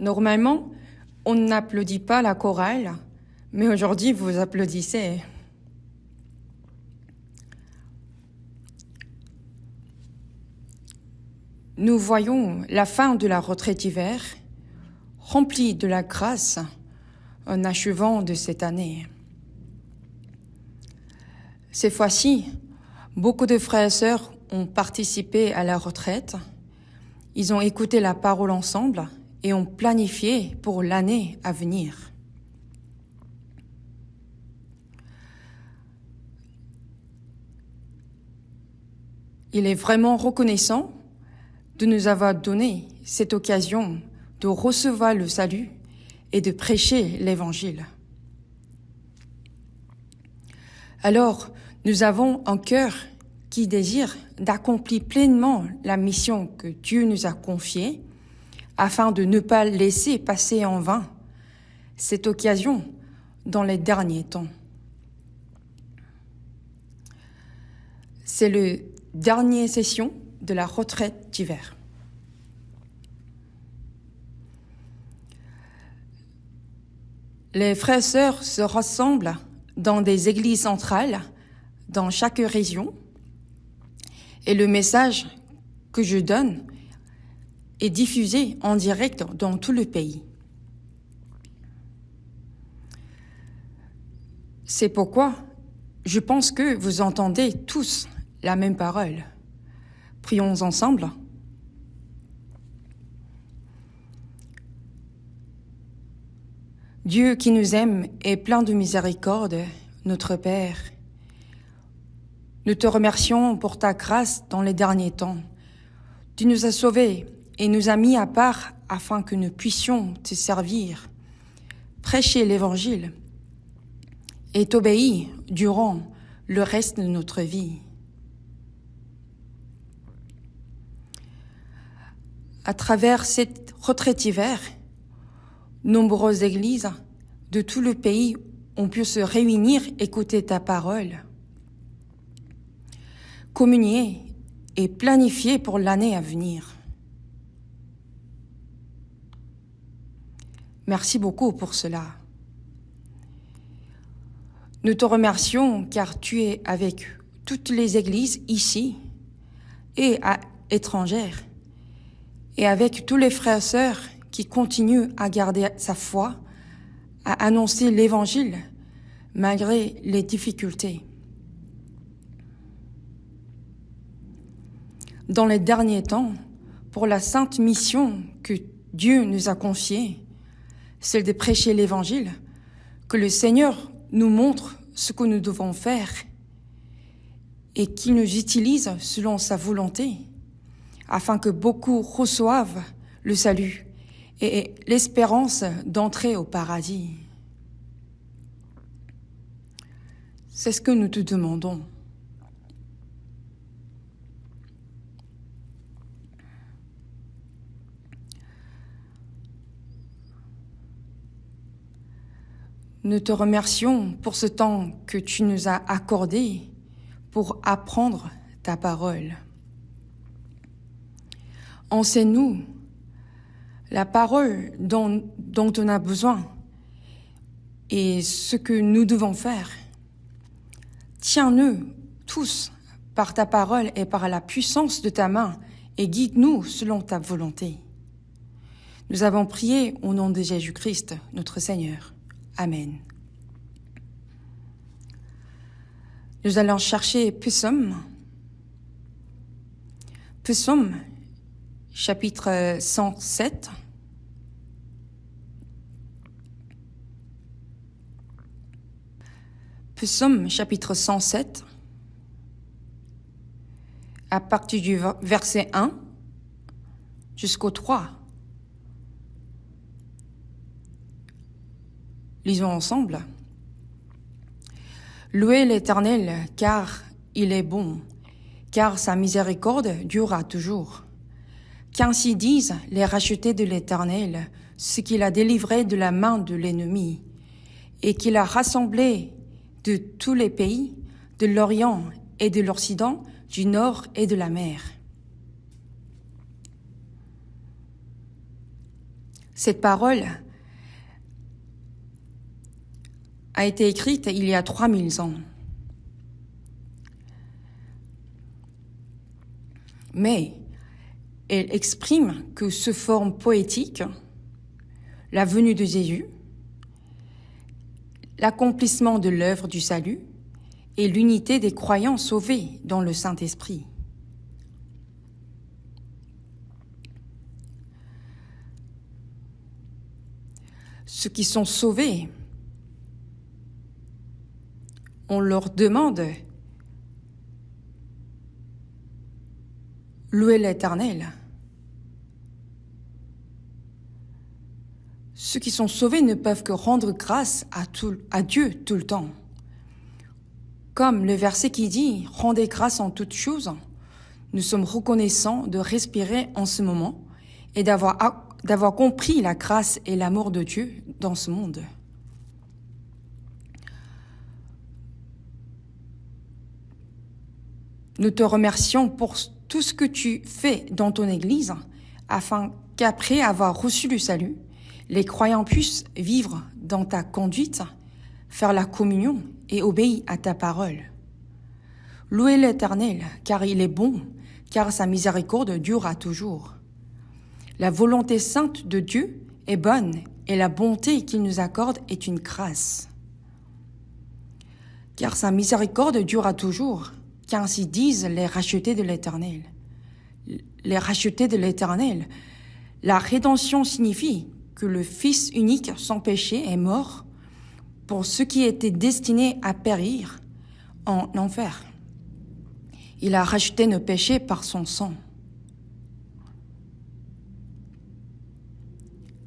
Normalement, on n'applaudit pas la chorale, mais aujourd'hui, vous applaudissez. Nous voyons la fin de la retraite d'hiver, remplie de la grâce, en achevant de cette année. Cette fois-ci, beaucoup de frères et sœurs ont participé à la retraite. Ils ont écouté la parole ensemble et ont planifié pour l'année à venir. Il est vraiment reconnaissant de nous avoir donné cette occasion de recevoir le salut et de prêcher l'Évangile. Alors, nous avons un cœur qui désire d'accomplir pleinement la mission que Dieu nous a confiée, afin de ne pas laisser passer en vain cette occasion dans les derniers temps. C'est la dernière session de la retraite d'hiver. Les frères et sœurs se rassemblent dans des églises centrales dans chaque région et le message que je donne est diffusé en direct dans tout le pays. C'est pourquoi je pense que vous entendez tous la même parole. Prions ensemble. Dieu qui nous aime et plein de miséricorde, notre Père, nous te remercions pour ta grâce dans les derniers temps. Tu nous as sauvés et nous as mis à part afin que nous puissions te servir, prêcher l'Évangile et t'obéir durant le reste de notre vie. À travers cette retraite hiver, nombreuses églises de tout le pays ont pu se réunir, écouter ta parole, communier et planifier pour l'année à venir. Merci beaucoup pour cela. Nous te remercions car tu es avec toutes les églises ici et à étrangères et avec tous les frères et sœurs qui continuent à garder sa foi, à annoncer l'Évangile malgré les difficultés. Dans les derniers temps, pour la sainte mission que Dieu nous a confiée, celle de prêcher l'Évangile, que le Seigneur nous montre ce que nous devons faire et qu'il nous utilise selon sa volonté, afin que beaucoup reçoivent le salut et l'espérance d'entrer au paradis. C'est ce que nous te demandons. Nous te remercions pour ce temps que tu nous as accordé pour apprendre ta parole. Enseigne-nous la parole dont on a besoin et ce que nous devons faire. Tiens-nous tous par ta parole et par la puissance de ta main et guide-nous selon ta volonté. Nous avons prié au nom de Jésus-Christ, notre Seigneur. Amen. Nous allons chercher Psaume, chapitre 107. Psaume, chapitre 107, à partir du verset 1 jusqu'au 3. Lisons ensemble. Louez l'Éternel, car il est bon, car sa miséricorde durera toujours. Qu'ainsi disent les rachetés de l'Éternel, ce qu'il a délivré de la main de l'ennemi, et qu'il a rassemblé de tous les pays, de l'Orient et de l'Occident, du Nord et de la mer. Cette parole a été écrite il y a 3000 ans. Mais elle exprime que sous forme poétique, la venue de Jésus, l'accomplissement de l'œuvre du salut et l'unité des croyants sauvés dans le Saint-Esprit. Ceux qui sont sauvés, on leur demande louer l'Éternel. Ceux qui sont sauvés ne peuvent que rendre grâce à Dieu tout le temps. Comme le verset qui dit « Rendez grâce en toutes choses », nous sommes reconnaissants de respirer en ce moment et d'avoir compris la grâce et l'amour de Dieu dans ce monde. Nous te remercions pour tout ce que tu fais dans ton Église, afin qu'après avoir reçu le salut, les croyants puissent vivre dans ta conduite, faire la communion et obéir à ta parole. Louez l'Éternel, car il est bon, car sa miséricorde durera toujours. La volonté sainte de Dieu est bonne et la bonté qu'il nous accorde est une grâce. Car sa miséricorde durera toujours, qu'ainsi disent les rachetés de l'Éternel. Les rachetés de l'Éternel, la rédemption signifie que le Fils unique sans péché est mort pour ceux qui étaient destinés à périr en enfer. Il a racheté nos péchés par son sang.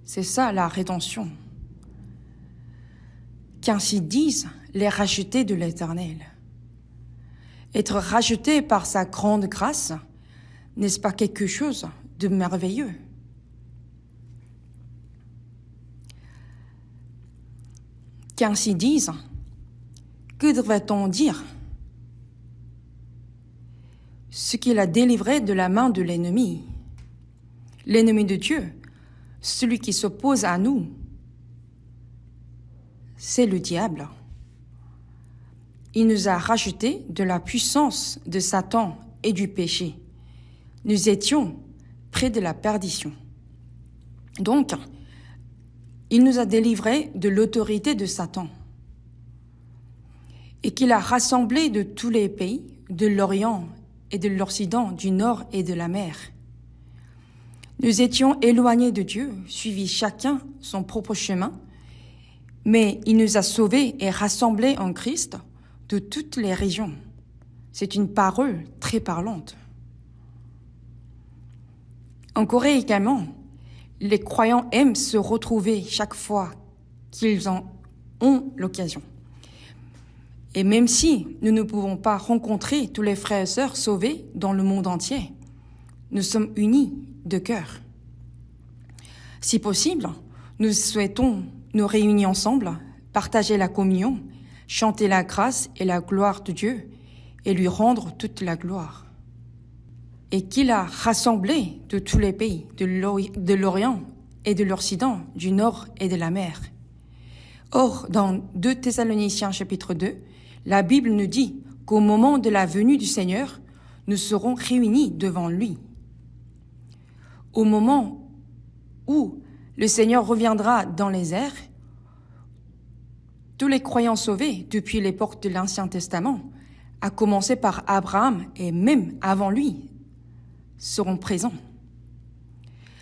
C'est ça la rédemption. Qu'ainsi disent les rachetés de l'Éternel. Être racheté par sa grande grâce, n'est-ce pas quelque chose de merveilleux? Qu'ainsi disent, que devrait-on dire? Ce qu'il a délivré de la main de l'ennemi. L'ennemi de Dieu, celui qui s'oppose à nous, c'est le diable. Il nous a rachetés de la puissance de Satan et du péché. Nous étions près de la perdition. Donc, il nous a délivrés de l'autorité de Satan et qu'il a rassemblés de tous les pays, de l'Orient et de l'Occident, du Nord et de la mer. Nous étions éloignés de Dieu, suivis chacun son propre chemin, mais il nous a sauvés et rassemblés en Christ de toutes les régions. C'est une parole très parlante. En Corée également, les croyants aiment se retrouver chaque fois qu'ils en ont l'occasion. Et même si nous ne pouvons pas rencontrer tous les frères et sœurs sauvés dans le monde entier, nous sommes unis de cœur. Si possible, nous souhaitons nous réunir ensemble, partager la communion, chanter la grâce et la gloire de Dieu et lui rendre toute la gloire. Et qu'il a rassemblé de tous les pays, de l'Orient et de l'Occident, du Nord et de la mer. Or, dans 2 Thessaloniciens chapitre 2, la Bible nous dit qu'au moment de la venue du Seigneur, nous serons réunis devant lui. Au moment où le Seigneur reviendra dans les airs, tous les croyants sauvés depuis l'époque de l'Ancien Testament, à commencer par Abraham et même avant lui, seront présents.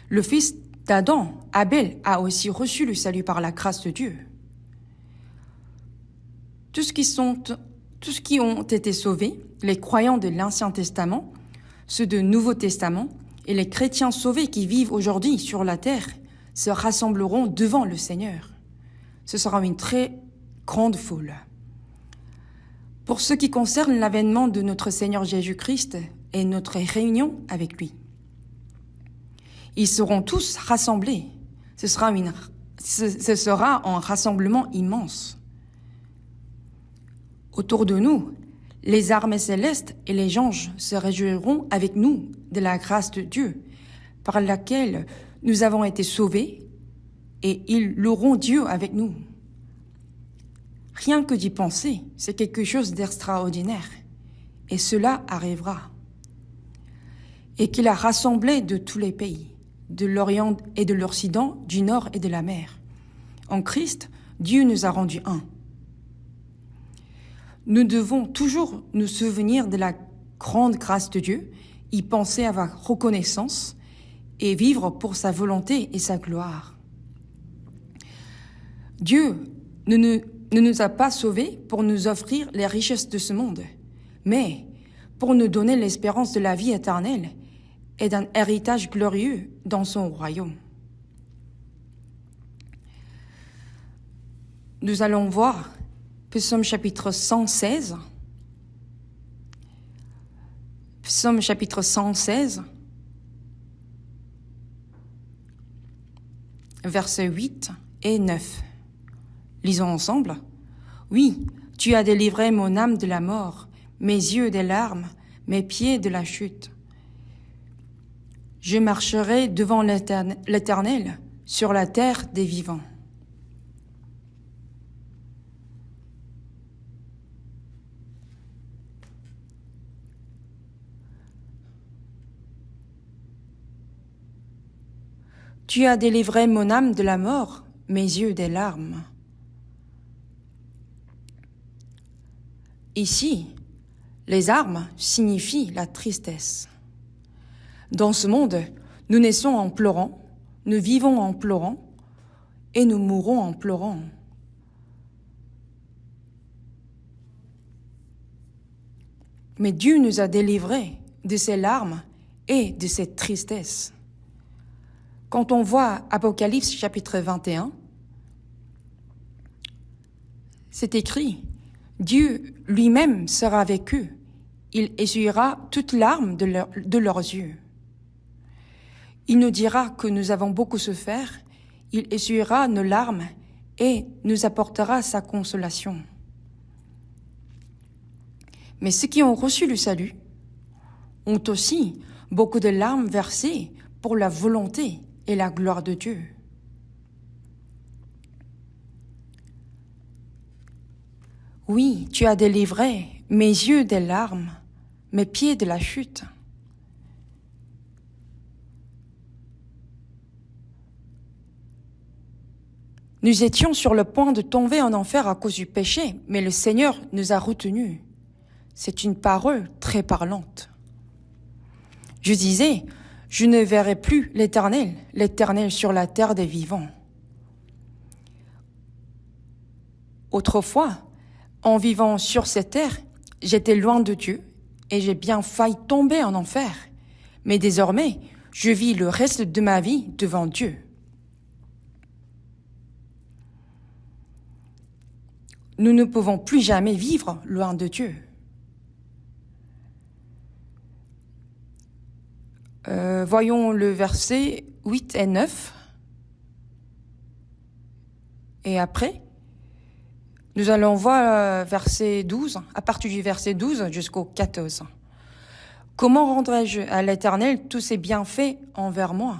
Le fils d'Adam, Abel, a aussi reçu le salut par la grâce de Dieu. Tous qui ont été sauvés, les croyants de l'Ancien Testament, ceux du Nouveau Testament et les chrétiens sauvés qui vivent aujourd'hui sur la terre se rassembleront devant le Seigneur. Ce sera une très grande foule. Pour ce qui concerne l'avènement de notre Seigneur Jésus-Christ et notre réunion avec lui, ils seront tous rassemblés. Ce sera un rassemblement immense. Autour de nous, les armées célestes et les anges se réjouiront avec nous de la grâce de Dieu, par laquelle nous avons été sauvés et ils loueront Dieu avec nous. Rien que d'y penser, c'est quelque chose d'extraordinaire, et cela arrivera. Et qu'il a rassemblé de tous les pays, de l'Orient et de l'Occident, du Nord et de la mer. En Christ, Dieu nous a rendus un. Nous devons toujours nous souvenir de la grande grâce de Dieu, y penser avec reconnaissance et vivre pour sa volonté et sa gloire. Dieu ne nous a pas sauvés pour nous offrir les richesses de ce monde, mais pour nous donner l'espérance de la vie éternelle et d'un héritage glorieux dans son royaume. Nous allons voir Psaume chapitre 116. Psaume chapitre 116, versets 8 et 9. Lisons ensemble. Oui, tu as délivré mon âme de la mort, mes yeux des larmes, mes pieds de la chute. Je marcherai devant l'Éternel sur la terre des vivants. Tu as délivré mon âme de la mort, mes yeux des larmes. Ici, les larmes signifient la tristesse. Dans ce monde, nous naissons en pleurant, nous vivons en pleurant, et nous mourrons en pleurant. Mais Dieu nous a délivrés de ces larmes et de cette tristesse. Quand on voit Apocalypse chapitre 21, c'est écrit, Dieu lui-même sera avec eux. Il essuiera toute larme de leurs yeux. Il nous dira que nous avons beaucoup souffert. Il essuiera nos larmes et nous apportera sa consolation. Mais ceux qui ont reçu le salut ont aussi beaucoup de larmes versées pour la volonté et la gloire de Dieu. Oui, tu as délivré mes yeux des larmes, mes pieds de la chute. Nous étions sur le point de tomber en enfer à cause du péché, mais le Seigneur nous a retenus. C'est une parole très parlante. Je disais, je ne verrai plus l'Éternel sur la terre des vivants. Autrefois, en vivant sur cette terre, j'étais loin de Dieu et j'ai bien failli tomber en enfer. Mais désormais, je vis le reste de ma vie devant Dieu. Nous ne pouvons plus jamais vivre loin de Dieu. Voyons le verset 8 et 9. Et après, nous allons voir verset 12, à partir du verset 12 jusqu'au 14. Comment rendrai-je à l'Éternel tous ses bienfaits envers moi?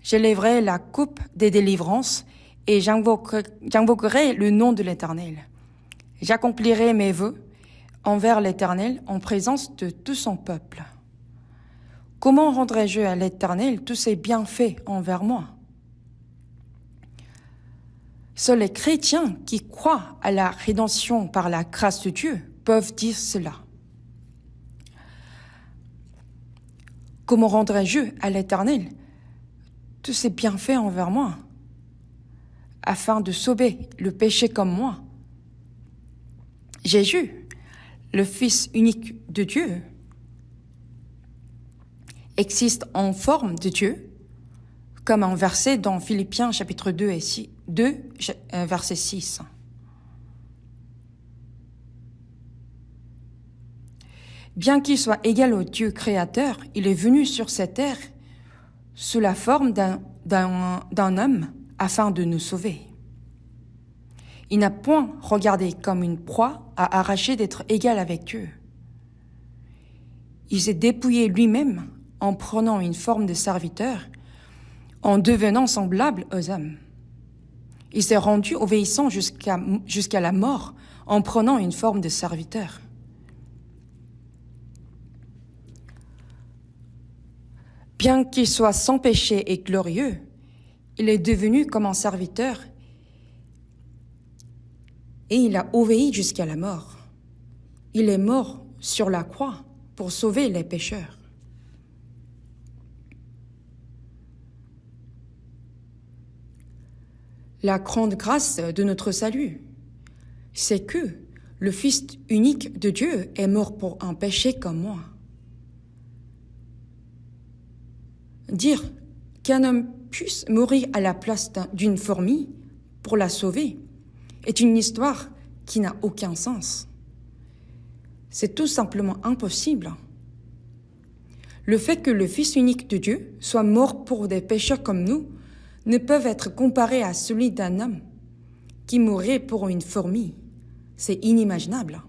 J'élèverai la coupe des délivrances et j'invoquerai le nom de l'Éternel. J'accomplirai mes vœux envers l'Éternel en présence de tout son peuple. Comment rendrai-je à l'Éternel tous ses bienfaits envers moi? Seuls les chrétiens qui croient à la rédemption par la grâce de Dieu peuvent dire cela. Comment rendrai-je à l'Éternel tous ses bienfaits envers moi, afin de sauver le péché comme moi? Jésus, le Fils unique de Dieu, existe en forme de Dieu, comme un verset dans Philippiens chapitre 2, verset 6. Bien qu'il soit égal au Dieu créateur, il est venu sur cette terre sous la forme d'un homme afin de nous sauver. Il n'a point regardé comme une proie à arracher d'être égal avec Dieu. Il s'est dépouillé lui-même en prenant une forme de serviteur, en devenant semblable aux hommes. Il s'est rendu obéissant jusqu'à la mort en prenant une forme de serviteur. Bien qu'il soit sans péché et glorieux, il est devenu comme un serviteur et il a obéi jusqu'à la mort. Il est mort sur la croix pour sauver les pécheurs. La grande grâce de notre salut, c'est que le Fils unique de Dieu est mort pour un péché comme moi. Dire qu'un homme puisse mourir à la place d'une fourmi pour la sauver est une histoire qui n'a aucun sens. C'est tout simplement impossible. Le fait que le Fils unique de Dieu soit mort pour des pécheurs comme nous ne peut être comparé à celui d'un homme qui mourrait pour une fourmi. C'est inimaginable.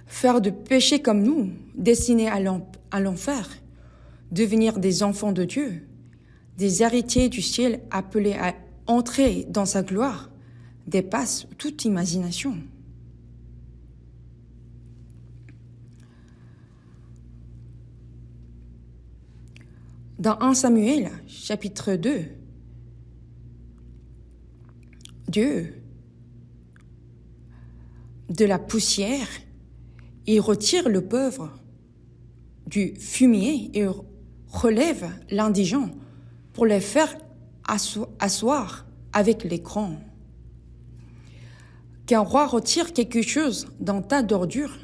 Faire de péchés comme nous, destinés à l'enfer, devenir des enfants de Dieu, des héritiers du ciel appelés à entrer dans sa gloire, dépasse toute imagination. Dans 1 Samuel, chapitre 2, Dieu, de la poussière, il retire le pauvre du fumier et relève l'indigent pour les faire asseoir avec les grands. Qu'un roi retire quelque chose d'un tas d'ordures,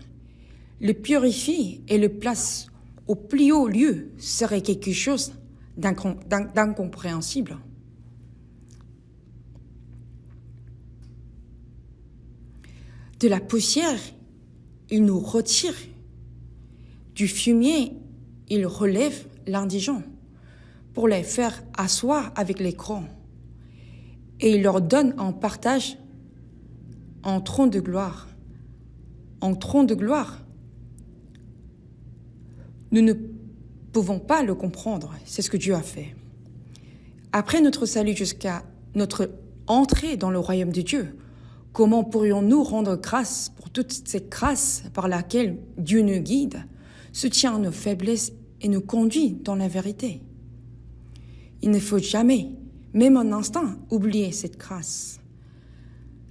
le purifie et le place au plus haut lieu serait quelque chose d'incompréhensible. De la poussière, il nous retire. Du fumier, il relève l'indigent pour les faire asseoir avec les grands. Et il leur donne en partage un trône de gloire. Un trône de gloire. Nous ne pouvons pas le comprendre, c'est ce que Dieu a fait. Après notre salut jusqu'à notre entrée dans le royaume de Dieu, comment pourrions-nous rendre grâce pour toutes ces grâces par lesquelles Dieu nous guide, soutient nos faiblesses et nous conduit dans la vérité? Il ne faut jamais, même un instant, oublier cette grâce.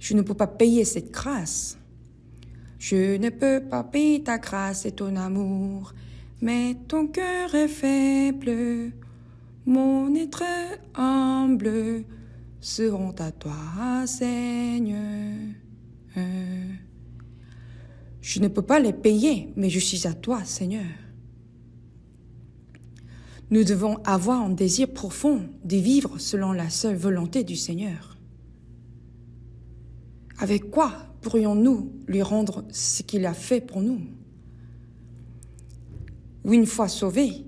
Je ne peux pas payer cette grâce. Je ne peux pas payer ta grâce et ton amour, mais ton cœur est faible, mon être humble seront à toi, Seigneur. Je ne peux pas les payer, mais je suis à toi, Seigneur. Nous devons avoir un désir profond de vivre selon la seule volonté du Seigneur. Avec quoi pourrions-nous lui rendre ce qu'il a fait pour nous? Une fois sauvés,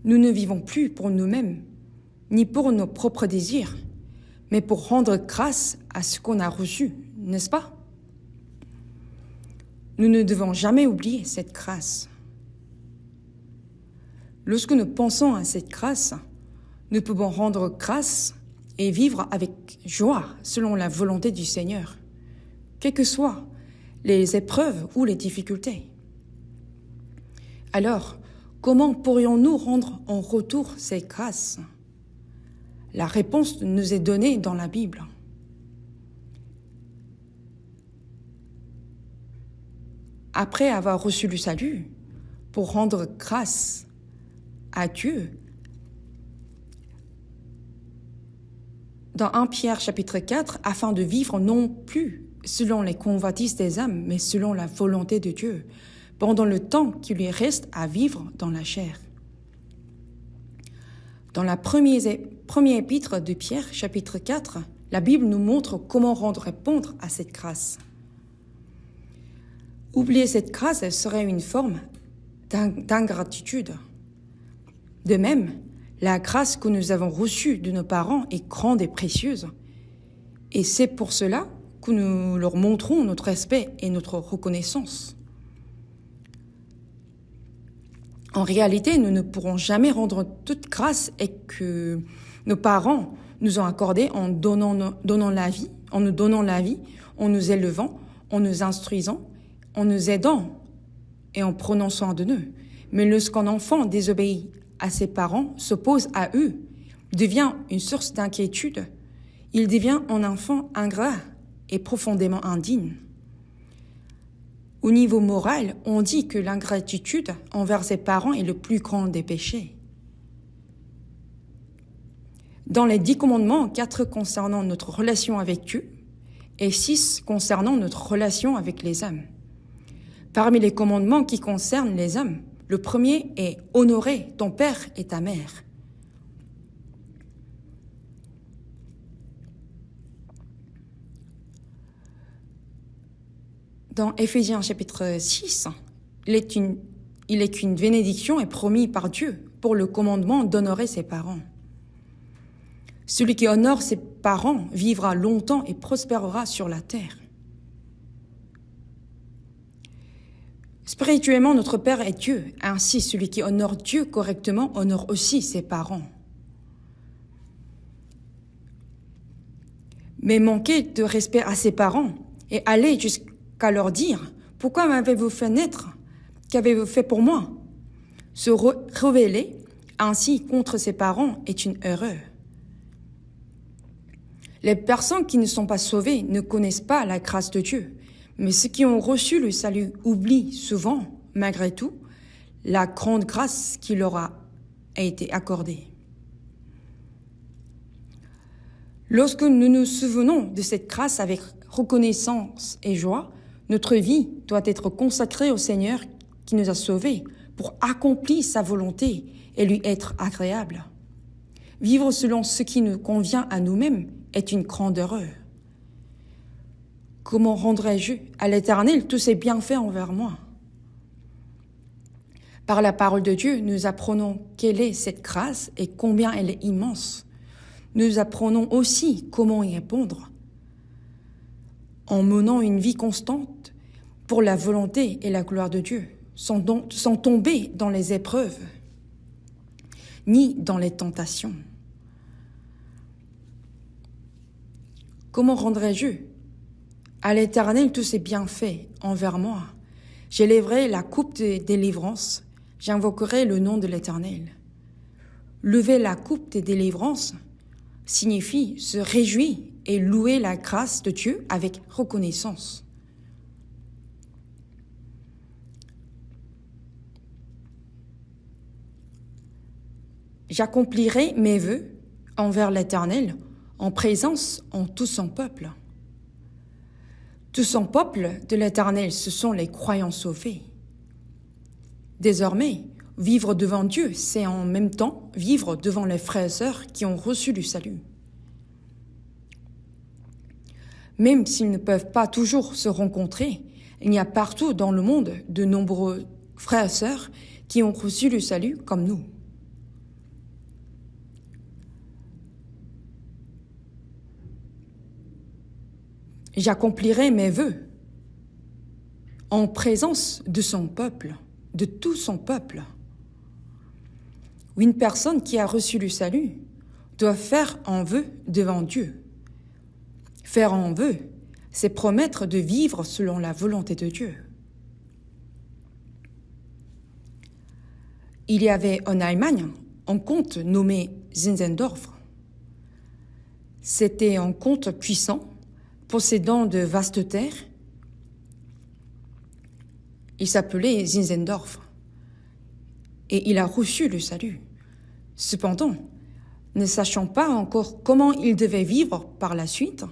nous ne vivons plus pour nous-mêmes, ni pour nos propres désirs, mais pour rendre grâce à ce qu'on a reçu, n'est-ce pas? Nous ne devons jamais oublier cette grâce. Lorsque nous pensons à cette grâce, nous pouvons rendre grâce et vivre avec joie selon la volonté du Seigneur, quelles que soient les épreuves ou les difficultés. Alors, comment pourrions-nous rendre en retour ces grâces? La réponse nous est donnée dans la Bible. Après avoir reçu le salut, pour rendre grâce à Dieu, dans 1 Pierre chapitre 4, afin de vivre non plus selon les convoitises des âmes, mais selon la volonté de Dieu, pendant le temps qui lui reste à vivre dans la chair. Dans la première épître de Pierre, chapitre 4, la Bible nous montre comment répondre à cette grâce. Oublier cette grâce serait une forme d'ingratitude. De même, la grâce que nous avons reçue de nos parents est grande et précieuse. Et c'est pour cela que nous leur montrons notre respect et notre reconnaissance. En réalité, nous ne pourrons jamais rendre toute grâce et que nos parents nous ont accordé en nous donnant la vie, en nous élevant, en nous instruisant, en nous aidant et en prenant soin de nous. Mais lorsqu'un enfant désobéit à ses parents, s'oppose à eux, devient une source d'inquiétude, il devient un enfant ingrat et profondément indigne. Au niveau moral, on dit que l'ingratitude envers ses parents est le plus grand des péchés. Dans les 10 commandements, 4 concernant notre relation avec Dieu et 6 concernant notre relation avec les hommes. Parmi les commandements qui concernent les hommes, le premier est « Honorer ton père et ta mère ». Dans Éphésiens chapitre 6, il est qu'une bénédiction est promise par Dieu pour le commandement d'honorer ses parents. Celui qui honore ses parents vivra longtemps et prospérera sur la terre. Spirituellement, notre Père est Dieu. Ainsi, celui qui honore Dieu correctement honore aussi ses parents. Mais manquer de respect à ses parents et aller jusqu'à leur dire « Pourquoi m'avez-vous fait naître? Qu'avez-vous fait pour moi ?» Se rebeller ainsi contre ses parents est une erreur. Les personnes qui ne sont pas sauvées ne connaissent pas la grâce de Dieu, mais ceux qui ont reçu le salut oublient souvent, malgré tout, la grande grâce qui leur a été accordée. Lorsque nous nous souvenons de cette grâce avec reconnaissance et joie, notre vie doit être consacrée au Seigneur qui nous a sauvés pour accomplir sa volonté et lui être agréable. Vivre selon ce qui nous convient à nous-mêmes est une grande erreur. Comment rendrai-je à l'Éternel tous ses bienfaits envers moi? Par la parole de Dieu, nous apprenons quelle est cette grâce et combien elle est immense. Nous apprenons aussi comment y répondre. En menant une vie constante pour la volonté et la gloire de Dieu, sans tomber dans les épreuves, ni dans les tentations. Comment rendrai-je à l'Éternel tous ses bienfaits envers moi? J'élèverai la coupe de délivrance, j'invoquerai le nom de l'Éternel. Lever la coupe de délivrance signifie se réjouir et louer la grâce de Dieu avec reconnaissance. J'accomplirai mes vœux envers l'Éternel en présence en tout son peuple. Tout son peuple de l'Éternel, ce sont les croyants sauvés. Désormais, vivre devant Dieu, c'est en même temps vivre devant les frères et sœurs qui ont reçu le salut. Même s'ils ne peuvent pas toujours se rencontrer, il y a partout dans le monde de nombreux frères et sœurs qui ont reçu le salut comme nous. J'accomplirai mes vœux en présence de son peuple, de tout son peuple. Une personne qui a reçu le salut doit faire un vœu devant Dieu. Faire un vœu, c'est promettre de vivre selon la volonté de Dieu. Il y avait en Allemagne un comte nommé Zinzendorf. C'était un comte puissant, possédant de vastes terres. Il s'appelait Zinzendorf et il a reçu le salut. Cependant, ne sachant pas encore comment il devait vivre par la suite,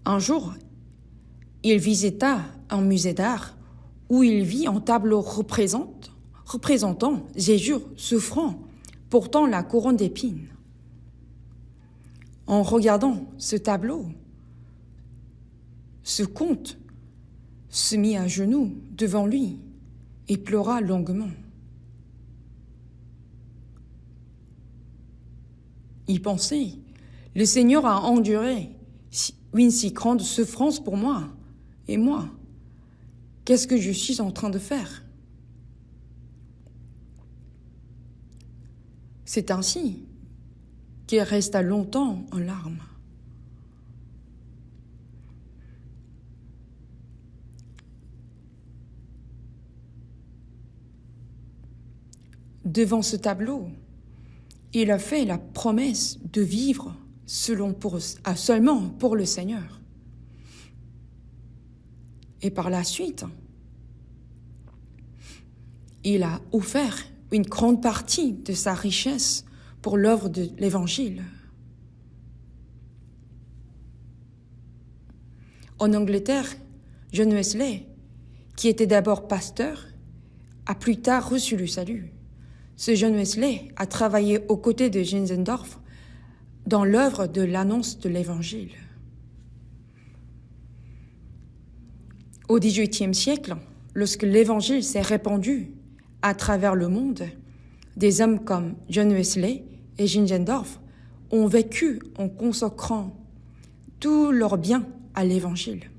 un jour, il visita un musée d'art où il vit un tableau représentant Jésus souffrant, portant la couronne d'épines. En regardant ce tableau, ce comte se mit à genoux devant lui et pleura longuement. Il pensait, le Seigneur a enduré une si grande souffrance pour moi, et moi, qu'est-ce que je suis en train de faire? C'est ainsi qu'il resta longtemps en larmes. Devant ce tableau, il a fait la promesse de vivre seulement pour le Seigneur. Et par la suite, il a offert une grande partie de sa richesse pour l'œuvre de l'Évangile. En Angleterre, John Wesley, qui était d'abord pasteur, a plus tard reçu le salut. Ce John Wesley a travaillé aux côtés de Zinzendorf dans l'œuvre de l'annonce de l'Évangile. Au XVIIIe siècle, lorsque l'Évangile s'est répandu à travers le monde, des hommes comme John Wesley et Zinzendorf ont vécu en consacrant tous leurs biens à l'Évangile.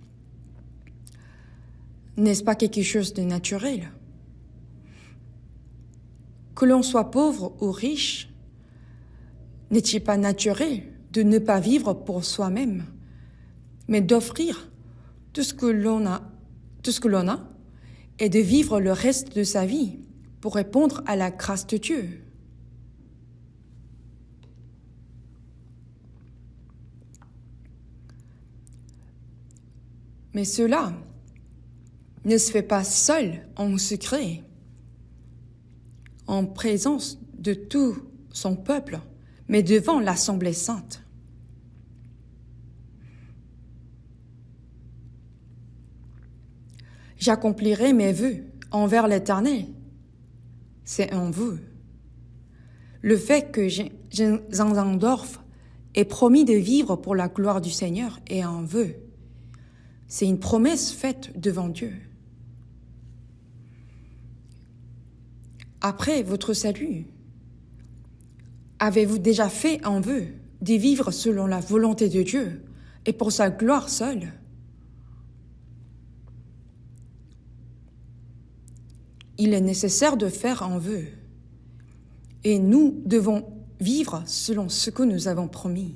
N'est-ce pas quelque chose de naturel? Que l'on soit pauvre ou riche, n'est-il pas naturel de ne pas vivre pour soi-même, mais d'offrir tout ce que l'on a et de vivre le reste de sa vie pour répondre à la grâce de Dieu? Mais cela ne se fait pas seul en secret, en présence de tout son peuple, mais devant l'Assemblée sainte. J'accomplirai mes vœux envers l'Éternel. C'est un vœu. Le fait que Zinzendorf ait promis de vivre pour la gloire du Seigneur est un vœu. C'est une promesse faite devant Dieu. Après votre salut, avez-vous déjà fait un vœu de vivre selon la volonté de Dieu et pour sa gloire seule? Il est nécessaire de faire un vœu et nous devons vivre selon ce que nous avons promis.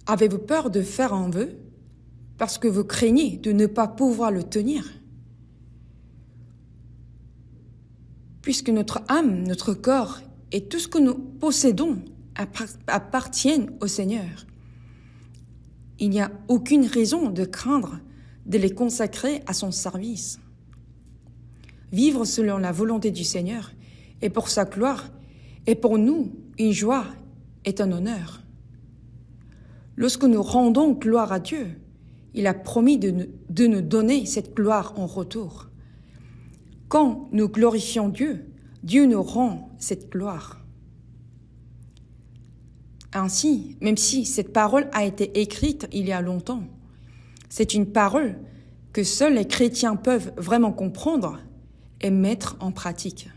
Avez-vous peur de faire un vœu parce que vous craignez de ne pas pouvoir le tenir? Puisque notre âme, notre corps et tout ce que nous possédons appartiennent au Seigneur, il n'y a aucune raison de craindre de les consacrer à son service. Vivre selon la volonté du Seigneur et pour sa gloire est pour nous une joie et un honneur. Lorsque nous rendons gloire à Dieu, il a promis de nous donner cette gloire en retour. Quand nous glorifions Dieu, Dieu nous rend cette gloire. Ainsi, même si cette parole a été écrite il y a longtemps, c'est une parole que seuls les chrétiens peuvent vraiment comprendre et mettre en pratique.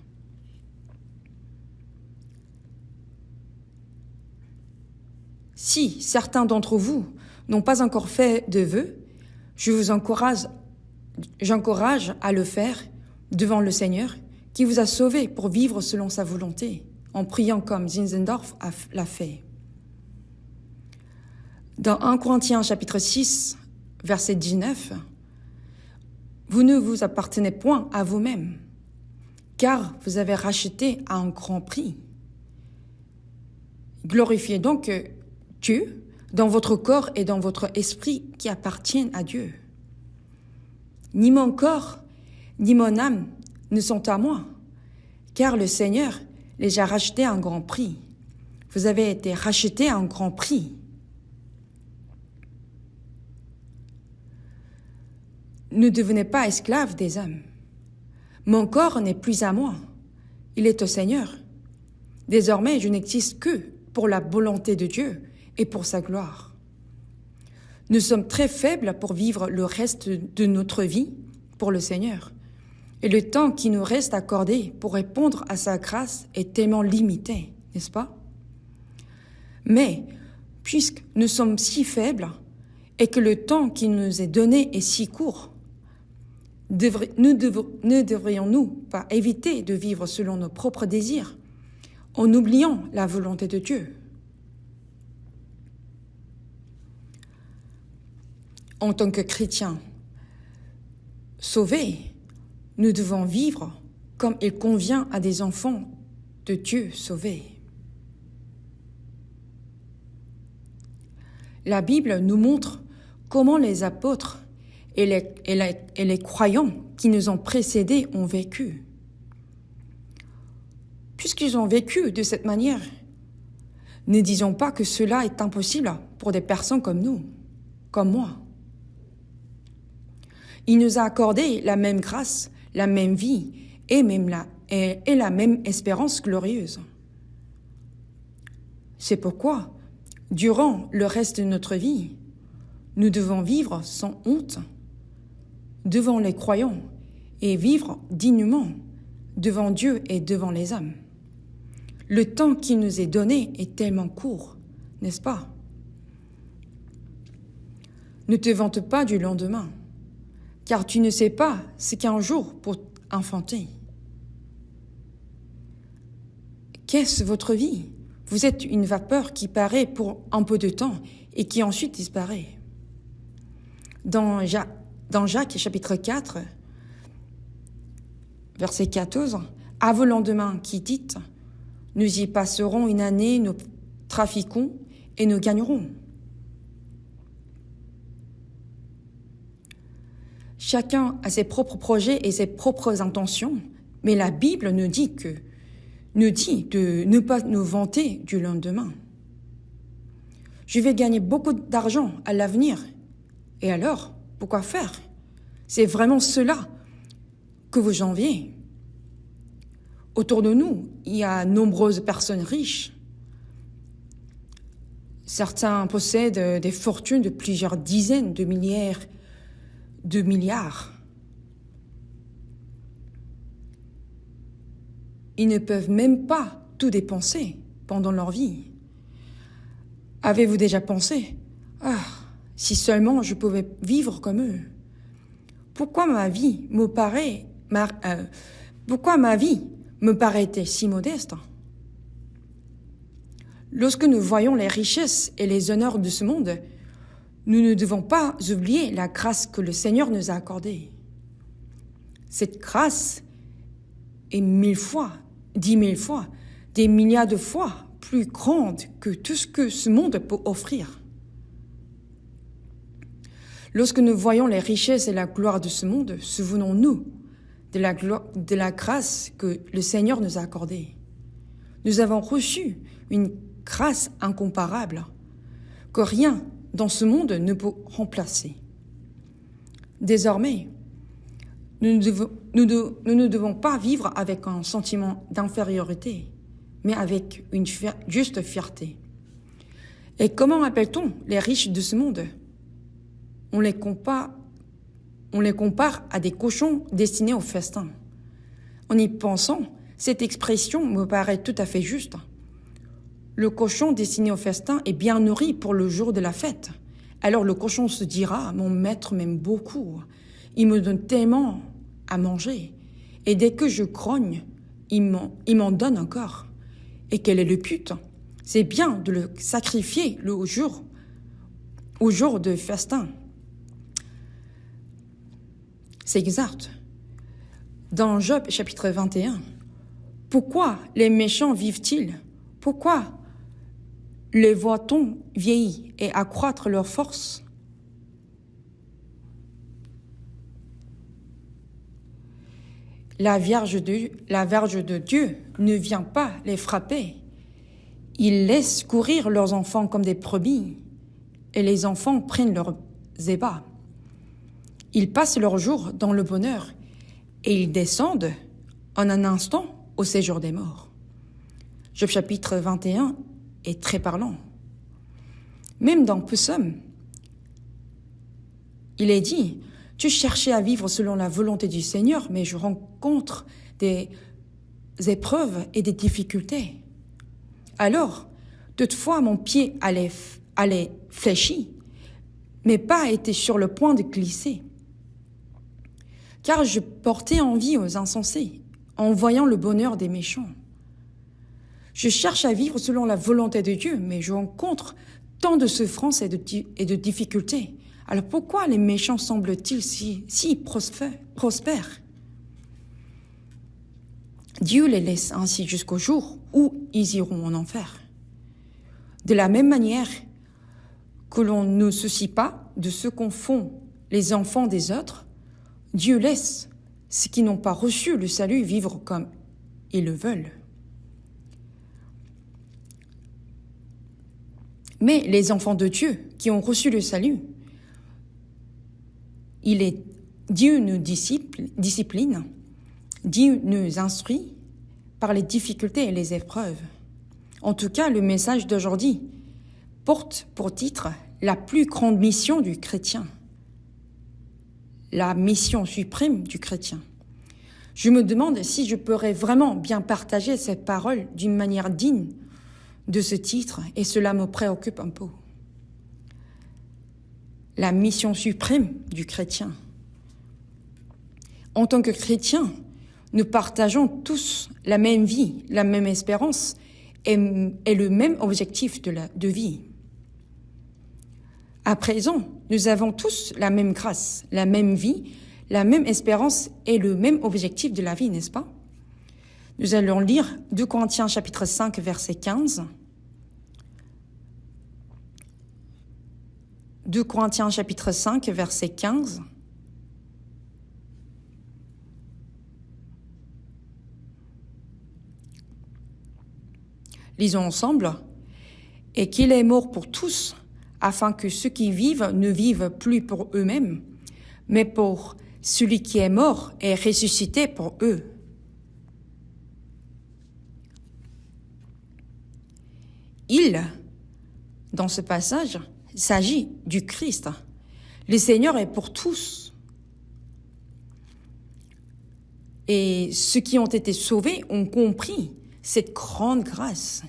Si certains d'entre vous n'ont pas encore fait de vœux, j'encourage à le faire devant le Seigneur qui vous a sauvé pour vivre selon sa volonté, en priant comme Zinzendorf l'a fait. Dans 1 Corinthiens chapitre 6, verset 19, « Vous ne vous appartenez point à vous-même, car vous avez racheté à un grand prix. Glorifiez donc Dieu dans votre corps et dans votre esprit qui appartiennent à Dieu. Ni mon corps, ni mon âme ne sont à moi, car le Seigneur les a rachetés à un grand prix. Vous avez été rachetés à un grand prix. » Ne devenez pas esclaves des hommes. Mon corps n'est plus à moi, il est au Seigneur. Désormais, je n'existe que pour la volonté de Dieu et pour sa gloire. Nous sommes très faibles pour vivre le reste de notre vie pour le Seigneur. Et le temps qui nous reste accordé pour répondre à sa grâce est tellement limité, n'est-ce pas? Mais, puisque nous sommes si faibles et que le temps qui nous est donné est si court, Ne devrions-nous pas éviter de vivre selon nos propres désirs, en oubliant la volonté de Dieu? En tant que chrétiens sauvés, nous devons vivre comme il convient à des enfants de Dieu sauvés. La Bible nous montre comment les apôtres et les croyants qui nous ont précédés ont vécu. Puisqu'ils ont vécu de cette manière, ne disons pas que cela est impossible pour des personnes comme nous, comme moi. Il nous a accordé la même grâce, la même vie et la même espérance glorieuse. C'est pourquoi, durant le reste de notre vie, nous devons vivre sans honte devant les croyants et vivre dignement devant Dieu et devant les hommes. Le temps qui nous est donné est tellement court, n'est-ce pas? Ne te vante pas du lendemain, car tu ne sais pas ce qu'un jour pour enfanter. Qu'est-ce votre vie? Vous êtes une vapeur qui paraît pour un peu de temps et qui ensuite disparaît. Dans Jacques chapitre 4, verset 14, « À vos lendemains qui dites, nous y passerons une année, nous trafiquons et nous gagnerons. » Chacun a ses propres projets et ses propres intentions, mais la Bible nous dit de ne pas nous vanter du lendemain. Je vais gagner beaucoup d'argent à l'avenir. Et alors, pourquoi faire? C'est vraiment cela que vous enviez. Autour de nous, il y a nombreuses personnes riches. Certains possèdent des fortunes de plusieurs dizaines de milliards. Ils ne peuvent même pas tout dépenser pendant leur vie. Avez-vous déjà pensé, si seulement je pouvais vivre comme eux? Pourquoi ma vie me paraît si modeste? Lorsque nous voyons les richesses et les honneurs de ce monde, nous ne devons pas oublier la grâce que le Seigneur nous a accordée. Cette grâce est 1000 fois, 10 000 fois, des milliards de fois plus grande que tout ce que ce monde peut offrir. Lorsque nous voyons les richesses et la gloire de ce monde, souvenons-nous de la grâce que le Seigneur nous a accordée. Nous avons reçu une grâce incomparable que rien dans ce monde ne peut remplacer. Désormais, nous ne devons pas vivre avec un sentiment d'infériorité, mais avec une juste fierté. Et comment appelle-t-on les riches de ce monde? On les compare à des cochons destinés au festin. En y pensant, cette expression me paraît tout à fait juste. Le cochon destiné au festin est bien nourri pour le jour de la fête. Alors le cochon se dira, mon maître m'aime beaucoup, il me donne tellement à manger. Et dès que je grogne, il m'en donne encore. Et quel est le but? C'est bien de le sacrifier au jour de festin. C'est exact. Dans Job chapitre 21, pourquoi les méchants vivent-ils? Pourquoi les voit-on vieillir et accroître leur force? La Vierge de Dieu ne vient pas les frapper. Ils laissent courir leurs enfants comme des brebis, et les enfants prennent leurs ébats. Ils passent leur jour dans le bonheur, et ils descendent en un instant au séjour des morts. Job chapitre 21 est très parlant. Même dans Psaume, il est dit, « Tu cherchais à vivre selon la volonté du Seigneur, mais je rencontre des épreuves et des difficultés. Alors, toutefois, mon pied allait fléchir, mais pas été sur le point de glisser. car je portais envie aux insensés en voyant le bonheur des méchants. Je cherche à vivre selon la volonté de Dieu, mais je rencontre tant de souffrances et de difficultés. Alors pourquoi les méchants semblent-ils si prospères? Dieu les laisse ainsi jusqu'au jour où ils iront en enfer. De la même manière que l'on ne se soucie pas de ce qu'en font les enfants des autres, Dieu laisse ceux qui n'ont pas reçu le salut vivre comme ils le veulent. Mais les enfants de Dieu qui ont reçu le salut, Dieu nous discipline, Dieu nous instruit par les difficultés et les épreuves. En tout cas, le message d'aujourd'hui porte pour titre la plus grande mission du chrétien, la mission suprême du chrétien. Je me demande si je pourrais vraiment bien partager cette parole d'une manière digne de ce titre, et cela me préoccupe un peu. La mission suprême du chrétien. En tant que chrétiens, nous partageons tous la même vie, la même espérance et le même objectif de vie. À présent, nous avons tous la même grâce, la même vie, la même espérance et le même objectif de la vie, n'est-ce pas? Nous allons lire 2 Corinthiens chapitre 5, verset 15. 2 Corinthiens chapitre 5, verset 15. Lisons ensemble. « Et qu'il est mort pour tous, afin que ceux qui vivent ne vivent plus pour eux-mêmes, mais pour celui qui est mort et ressuscité pour eux. » Il, dans ce passage, s'agit du Christ. Le Seigneur est pour tous. Et ceux qui ont été sauvés ont compris cette grande grâce.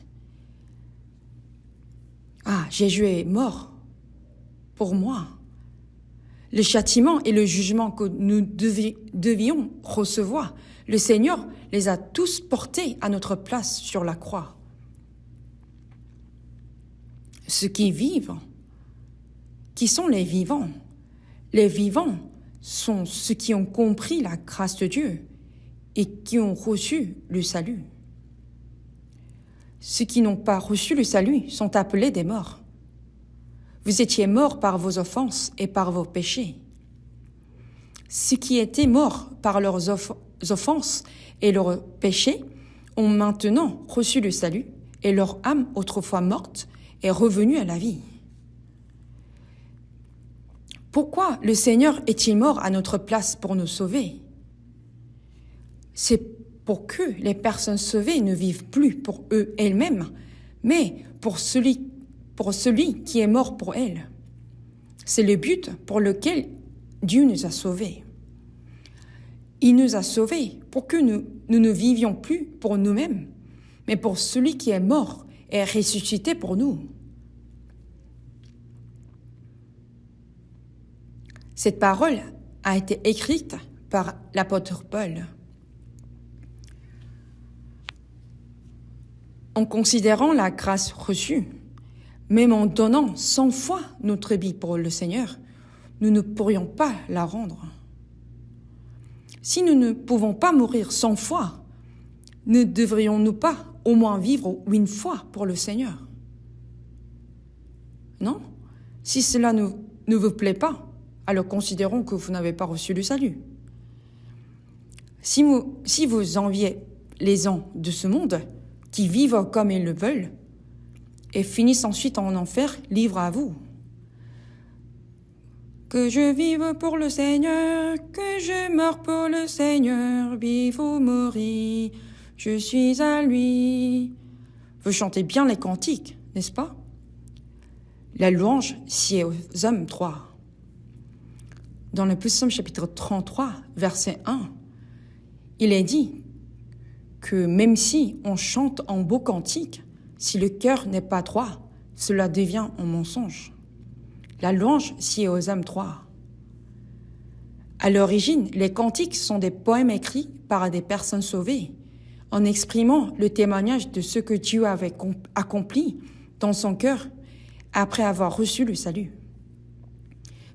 Ah, Jésus est mort pour moi. Le châtiment et le jugement que nous devions recevoir, le Seigneur les a tous portés à notre place sur la croix. Ceux qui vivent, qui sont les vivants? Les vivants sont ceux qui ont compris la grâce de Dieu et qui ont reçu le salut. Ceux qui n'ont pas reçu le salut sont appelés des morts. Vous étiez morts par vos offenses et par vos péchés. Ceux qui étaient morts par leurs offenses et leurs péchés ont maintenant reçu le salut et leur âme autrefois morte est revenue à la vie. Pourquoi le Seigneur est-il mort à notre place pour nous sauver? C'est pour que les personnes sauvées ne vivent plus pour elles-mêmes, mais pour celui qui est mort pour elles. C'est le but pour lequel Dieu nous a sauvés. Il nous a sauvés pour que nous ne vivions plus pour nous-mêmes, mais pour celui qui est mort et ressuscité pour nous. Cette parole a été écrite par l'apôtre Paul. En considérant la grâce reçue, même en donnant 100 fois notre vie pour le Seigneur, nous ne pourrions pas la rendre. Si nous ne pouvons pas mourir 100 fois, ne devrions-nous pas au moins vivre 1 fois pour le Seigneur? Non? Si cela ne vous plaît pas, alors considérons que vous n'avez pas reçu le salut. Si vous enviez les gens de ce monde, qui vivent comme ils le veulent, et finissent ensuite en enfer, libre à vous. Que je vive pour le Seigneur, que je meure pour le Seigneur, vive ou mourir, je suis à lui. Vous chantez bien les cantiques, n'est-ce pas? La louange sied aux hommes 3. Dans le psaume chapitre 33, verset 1, il est dit que même si on chante en beaux cantiques, si le cœur n'est pas droit, cela devient un mensonge. La louange sied aux âmes 3. À l'origine, les cantiques sont des poèmes écrits par des personnes sauvées, en exprimant le témoignage de ce que Dieu avait accompli dans son cœur après avoir reçu le salut.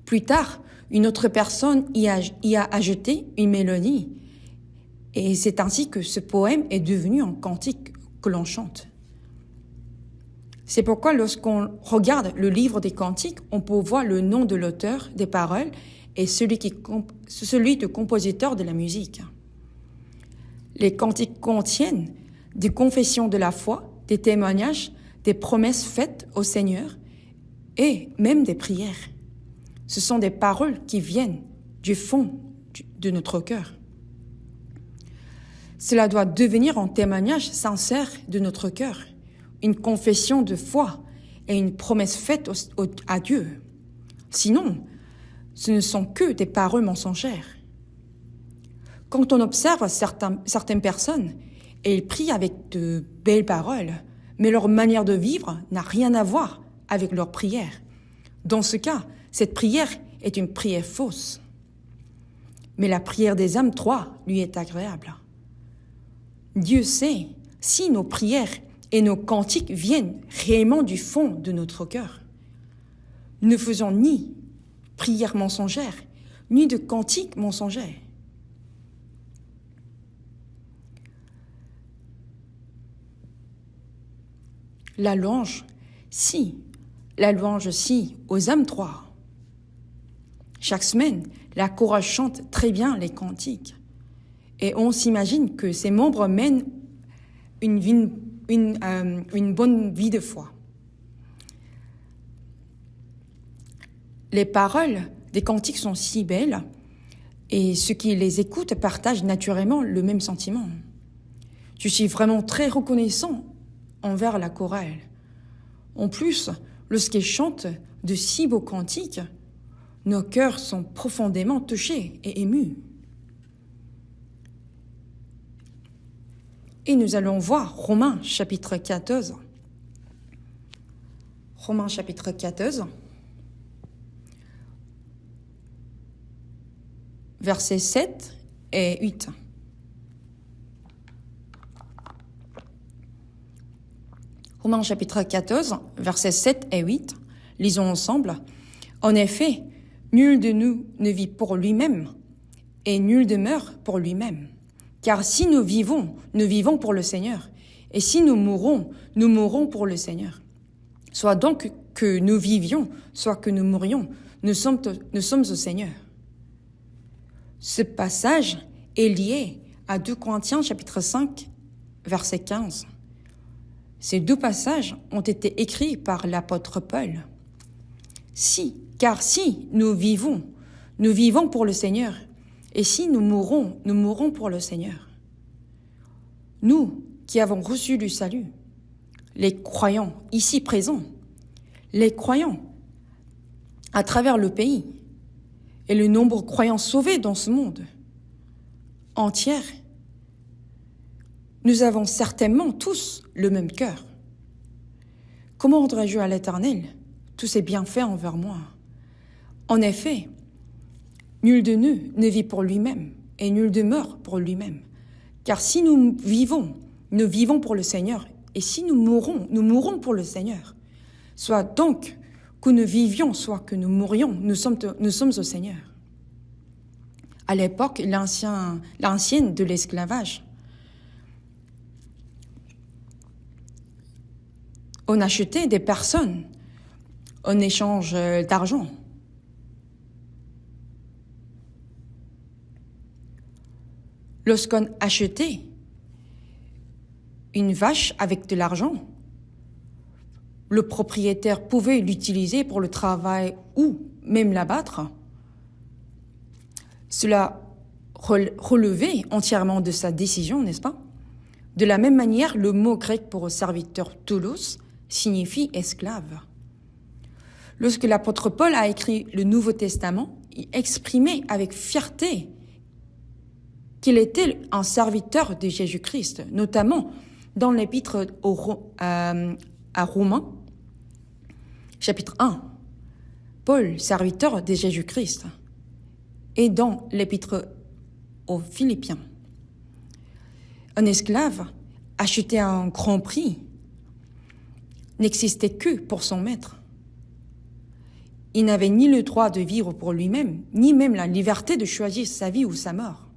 Plus tard, une autre personne y a ajouté une mélodie, et c'est ainsi que ce poème est devenu un cantique que l'on chante. C'est pourquoi lorsqu'on regarde le livre des cantiques, on peut voir le nom de l'auteur des paroles et celui de compositeur de la musique. Les cantiques contiennent des confessions de la foi, des témoignages, des promesses faites au Seigneur et même des prières. Ce sont des paroles qui viennent du fond de notre cœur. Cela doit devenir un témoignage sincère de notre cœur, une confession de foi et une promesse faite à Dieu. Sinon, ce ne sont que des paroles mensongères. Quand on observe certaines personnes, elles prient avec de belles paroles, mais leur manière de vivre n'a rien à voir avec leur prière. Dans ce cas, cette prière est une prière fausse. Mais la prière des âmes, lui est agréable. Dieu sait si nos prières et nos cantiques viennent réellement du fond de notre cœur. Nous ne faisons ni prières mensongères, ni de cantiques mensongers. La louange, si aux âmes Chaque semaine, la chorale chante très bien les cantiques. Et on s'imagine que ses membres mènent une bonne vie de foi. Les paroles des cantiques sont si belles et ceux qui les écoutent partagent naturellement le même sentiment. Je suis vraiment très reconnaissant envers la chorale. En plus, lorsqu'ils chantent de si beaux cantiques, nos cœurs sont profondément touchés et émus. Et nous allons voir Romains chapitre 14. Romains chapitre 14, versets 7 et 8. Romains chapitre 14, versets 7 et 8. Lisons ensemble. En effet, nul de nous ne vit pour lui-même, et nul ne meurt pour lui-même. Car si nous vivons pour le Seigneur. Et si nous mourrons pour le Seigneur. Soit donc que nous vivions, soit que nous mourions, nous sommes au Seigneur. Ce passage est lié à 2 Corinthiens chapitre 5, verset 15. Ces 2 passages ont été écrits par l'apôtre Paul. Car si nous vivons pour le Seigneur. Et si nous mourrons pour le Seigneur. Nous qui avons reçu le salut, les croyants ici présents, les croyants à travers le pays et le nombre de croyants sauvés dans ce monde entier, nous avons certainement tous le même cœur. Comment rendrai-je à l'Éternel tous ses bienfaits envers moi? En effet, nul de nous ne vit pour lui-même, et nul ne meurt pour lui-même. Car si nous vivons pour le Seigneur, et si nous mourrons pour le Seigneur. Soit donc que nous vivions, soit que nous mourions, nous sommes au Seigneur. À l'époque, l'ancienne de l'esclavage, on achetait des personnes en échange d'argent. Lorsqu'on achetait une vache avec de l'argent, le propriétaire pouvait l'utiliser pour le travail ou même l'abattre. Cela relevait entièrement de sa décision, n'est-ce pas? De la même manière, le mot grec pour serviteur doulos signifie esclave. Lorsque l'apôtre Paul a écrit le Nouveau Testament, il exprimait avec fierté qu'il était un serviteur de Jésus-Christ, notamment dans l'épître à Romains, chapitre 1. Paul, serviteur de Jésus-Christ. et dans l'Épître aux Philippiens. Un esclave acheté à un grand prix n'existait que pour son maître. Il n'avait ni le droit de vivre pour lui-même, ni même la liberté de choisir sa vie ou sa mort.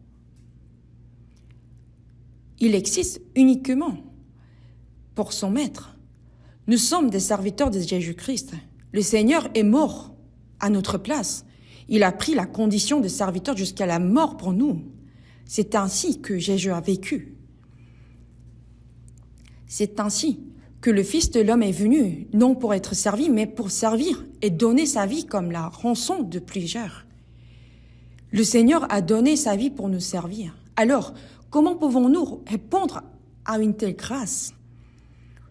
Il existe uniquement pour son maître. Nous sommes des serviteurs de Jésus-Christ. Le Seigneur est mort à notre place. Il a pris la condition de serviteur jusqu'à la mort pour nous. C'est ainsi que Jésus a vécu. C'est ainsi que le Fils de l'homme est venu, non pour être servi, mais pour servir et donner sa vie comme la rançon de plusieurs. Le Seigneur a donné sa vie pour nous servir. Alors, comment pouvons-nous répondre à une telle grâce?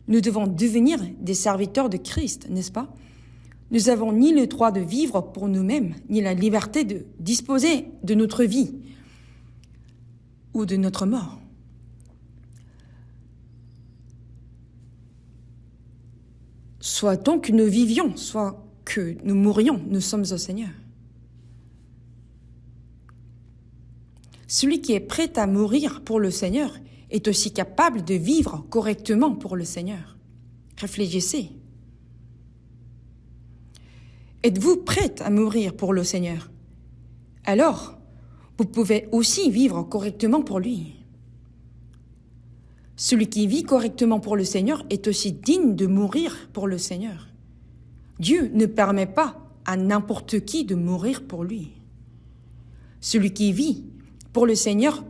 Nous devons devenir des serviteurs de Christ, n'est-ce pas? Nous n'avons ni le droit de vivre pour nous-mêmes, ni la liberté de disposer de notre vie ou de notre mort. Soit donc que nous vivions, soit que nous mourions, nous sommes au Seigneur. Celui qui est prêt à mourir pour le Seigneur est aussi capable de vivre correctement pour le Seigneur. Réfléchissez. Êtes-vous prête à mourir pour le Seigneur? Alors, vous pouvez aussi vivre correctement pour lui. Celui qui vit correctement pour le Seigneur est aussi digne de mourir pour le Seigneur. Dieu ne permet pas à n'importe qui de mourir pour lui. Celui qui vit pour le Seigneur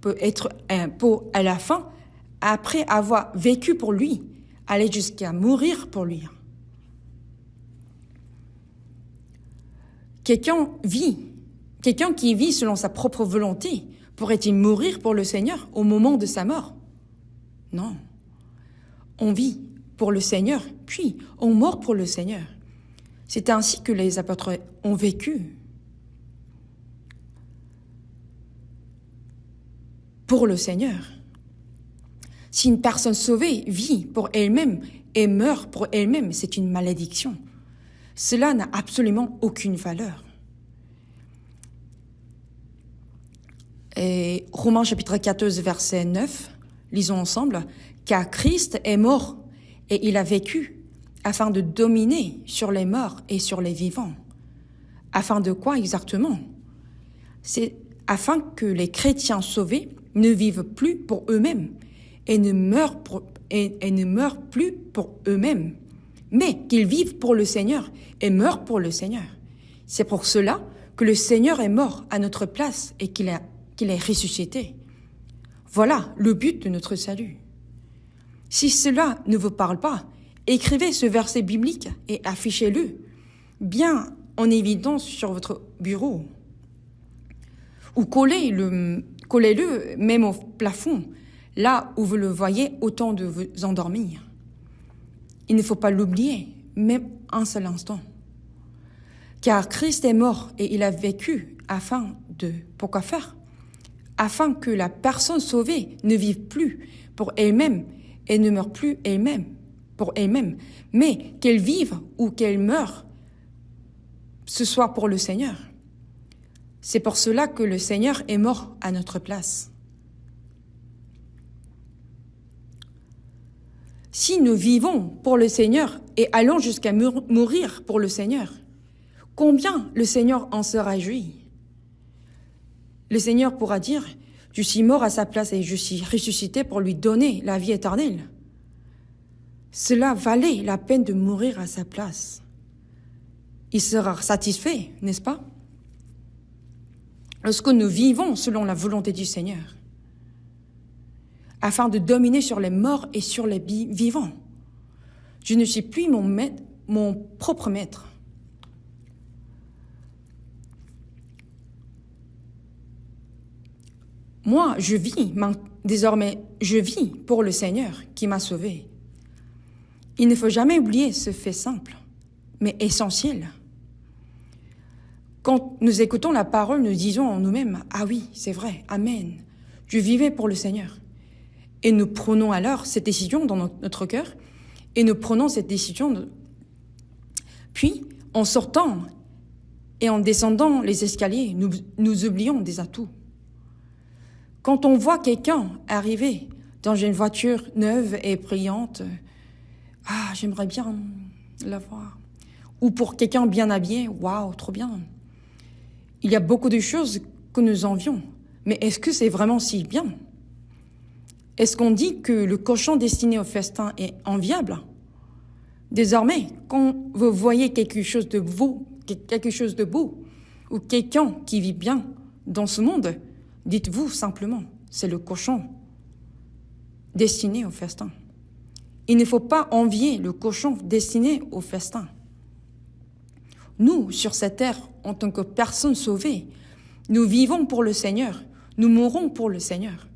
peut être à la fin, après avoir vécu pour lui, aller jusqu'à mourir pour lui. Quelqu'un qui vit selon sa propre volonté, pourrait-il mourir pour le Seigneur au moment de sa mort? Non. On vit pour le Seigneur, puis on meurt pour le Seigneur. C'est ainsi que les apôtres ont vécu. Pour le Seigneur. Si une personne sauvée vit pour elle-même et meurt pour elle-même, c'est une malédiction. Cela n'a absolument aucune valeur. Et Romains chapitre 14, verset 9, lisons ensemble. « Car Christ est mort et il a vécu afin de dominer sur les morts et sur les vivants. » Afin de quoi exactement? C'est afin que les chrétiens sauvés ne vivent plus pour eux-mêmes et ne meurent plus pour eux-mêmes, mais qu'ils vivent pour le Seigneur et meurent pour le Seigneur. C'est pour cela que le Seigneur est mort à notre place et qu'il est ressuscité. Voilà le but de notre salut. Si cela ne vous parle pas, écrivez ce verset biblique et affichez-le bien en évidence sur votre bureau. Ou collez-le même au plafond, là où vous le voyez, autant de vous endormir. Il ne faut pas l'oublier, même un seul instant. Car Christ est mort et il a vécu pourquoi faire? Afin que la personne sauvée ne vive plus pour elle-même et ne meure plus pour elle-même, mais qu'elle vive ou qu'elle meure, ce soit pour le Seigneur. C'est pour cela que le Seigneur est mort à notre place. Si nous vivons pour le Seigneur et allons jusqu'à mourir pour le Seigneur, combien le Seigneur en se réjouit? Le Seigneur pourra dire, « Je suis mort à sa place et je suis ressuscité pour lui donner la vie éternelle. » Cela valait la peine de mourir à sa place. Il sera satisfait, n'est-ce pas? Lorsque nous vivons selon la volonté du Seigneur, afin de dominer sur les morts et sur les vivants. Je ne suis plus mon propre maître. Moi, désormais, je vis pour le Seigneur qui m'a sauvé. Il ne faut jamais oublier ce fait simple, mais essentiel. Quand nous écoutons la parole, nous disons en nous-mêmes, « Ah oui, c'est vrai, Amen, je vivais pour le Seigneur. » Et nous prenons alors cette décision dans notre cœur, et nous prenons cette décision. Puis, en sortant Et en descendant les escaliers, nous oublions des atouts. Quand on voit quelqu'un arriver dans une voiture neuve et brillante, ah, j'aimerais bien la voir. Ou pour quelqu'un bien habillé, waouh, trop bien. Il y a beaucoup de choses que nous envions, mais est-ce que c'est vraiment si bien? Est-ce qu'on dit que le cochon destiné au festin est enviable? Désormais, quand vous voyez quelque chose de beau, ou quelqu'un qui vit bien dans ce monde, dites-vous simplement, c'est le cochon destiné au festin. Il ne faut pas envier le cochon destiné au festin. Nous, sur cette terre, en tant que personnes sauvées, nous vivons pour le Seigneur, nous mourons pour le Seigneur,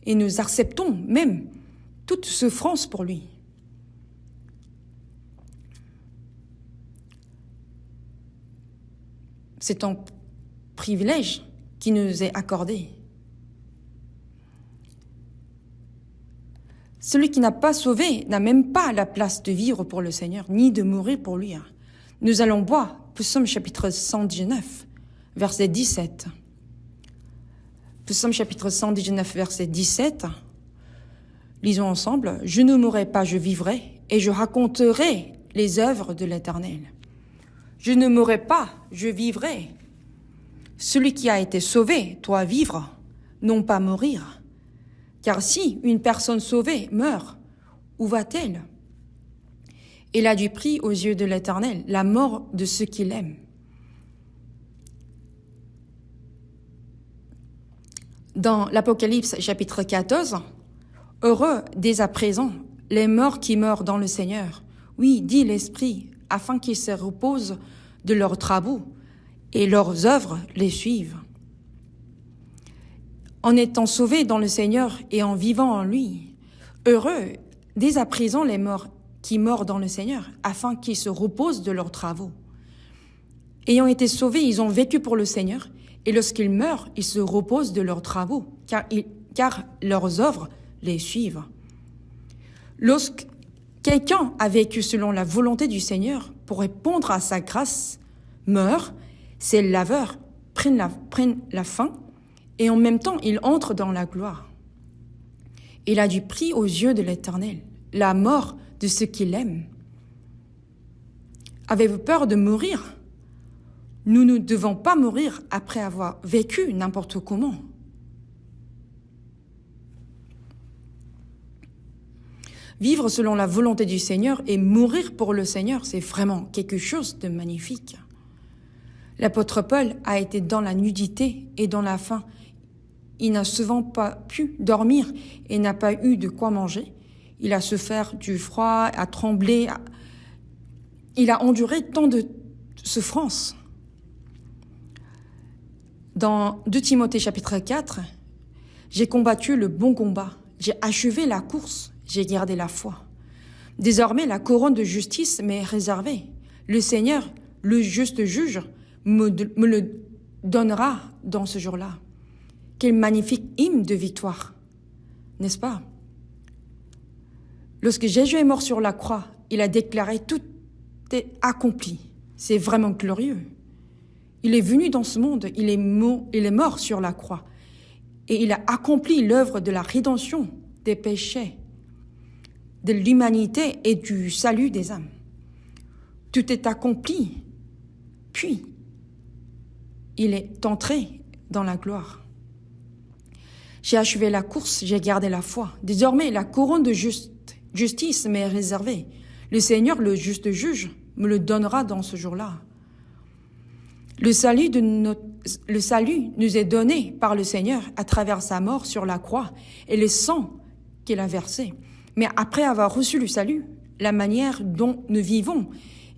et nous acceptons même toute souffrance pour lui. C'est un privilège qui nous est accordé. Celui qui n'a pas sauvé n'a même pas la place de vivre pour le Seigneur, ni de mourir pour lui. Nous allons voir Psaume chapitre 119, verset 17. Psaume chapitre 119, verset 17. Lisons ensemble. « Je ne mourrai pas, je vivrai, et je raconterai les œuvres de l'Éternel. Je ne mourrai pas, je vivrai. Celui qui a été sauvé doit vivre, non pas mourir. Car si une personne sauvée meurt, où va-t-elle? Il a du prix aux yeux de l'Éternel, la mort de ceux qui l'aiment. » Dans l'Apocalypse chapitre 14, « Heureux dès à présent les morts qui meurent dans le Seigneur. Oui, dit l'Esprit, afin qu'ils se reposent de leurs travaux et leurs œuvres les suivent. » En étant sauvés dans le Seigneur et en vivant en lui, heureux dès à présent les morts qui meurent dans le Seigneur, afin qu'ils se reposent de leurs travaux. Ayant été sauvés, ils ont vécu pour le Seigneur, et lorsqu'ils meurent, ils se reposent de leurs travaux, car leurs œuvres les suivent. Lorsque quelqu'un a vécu selon la volonté du Seigneur pour répondre à sa grâce, meurt, ses laveurs prennent la fin, et en même temps, il entre dans la gloire. Il a du prix aux yeux de l'Éternel, la mort de ceux qui l'aiment. Avez-vous peur de mourir? Nous ne devons pas mourir après avoir vécu n'importe comment. Vivre selon la volonté du Seigneur et mourir pour le Seigneur, c'est vraiment quelque chose de magnifique. L'apôtre Paul a été dans la nudité et dans la faim. Il n'a souvent pas pu dormir et n'a pas eu de quoi manger. Il a souffert du froid, a tremblé. Il a enduré tant de souffrances. Dans 2 Timothée chapitre 4, « J'ai combattu le bon combat, j'ai achevé la course, j'ai gardé la foi. Désormais, la couronne de justice m'est réservée. Le Seigneur, le juste juge, me le donnera dans ce jour-là. » Quel magnifique hymne de victoire, n'est-ce pas? Lorsque Jésus est mort sur la croix, il a déclaré « Tout est accompli ». C'est vraiment glorieux. Il est venu dans ce monde, il est mort sur la croix. Et il a accompli l'œuvre de la rédemption des péchés, de l'humanité et du salut des âmes. Tout est accompli. Puis, il est entré dans la gloire. J'ai achevé la course, j'ai gardé la foi. Désormais, la couronne de justice m'est réservée. Le Seigneur, le juste juge, me le donnera dans ce jour-là. Le salut nous est donné par le Seigneur à travers sa mort sur la croix et le sang qu'il a versé. Mais après avoir reçu le salut, la manière dont nous vivons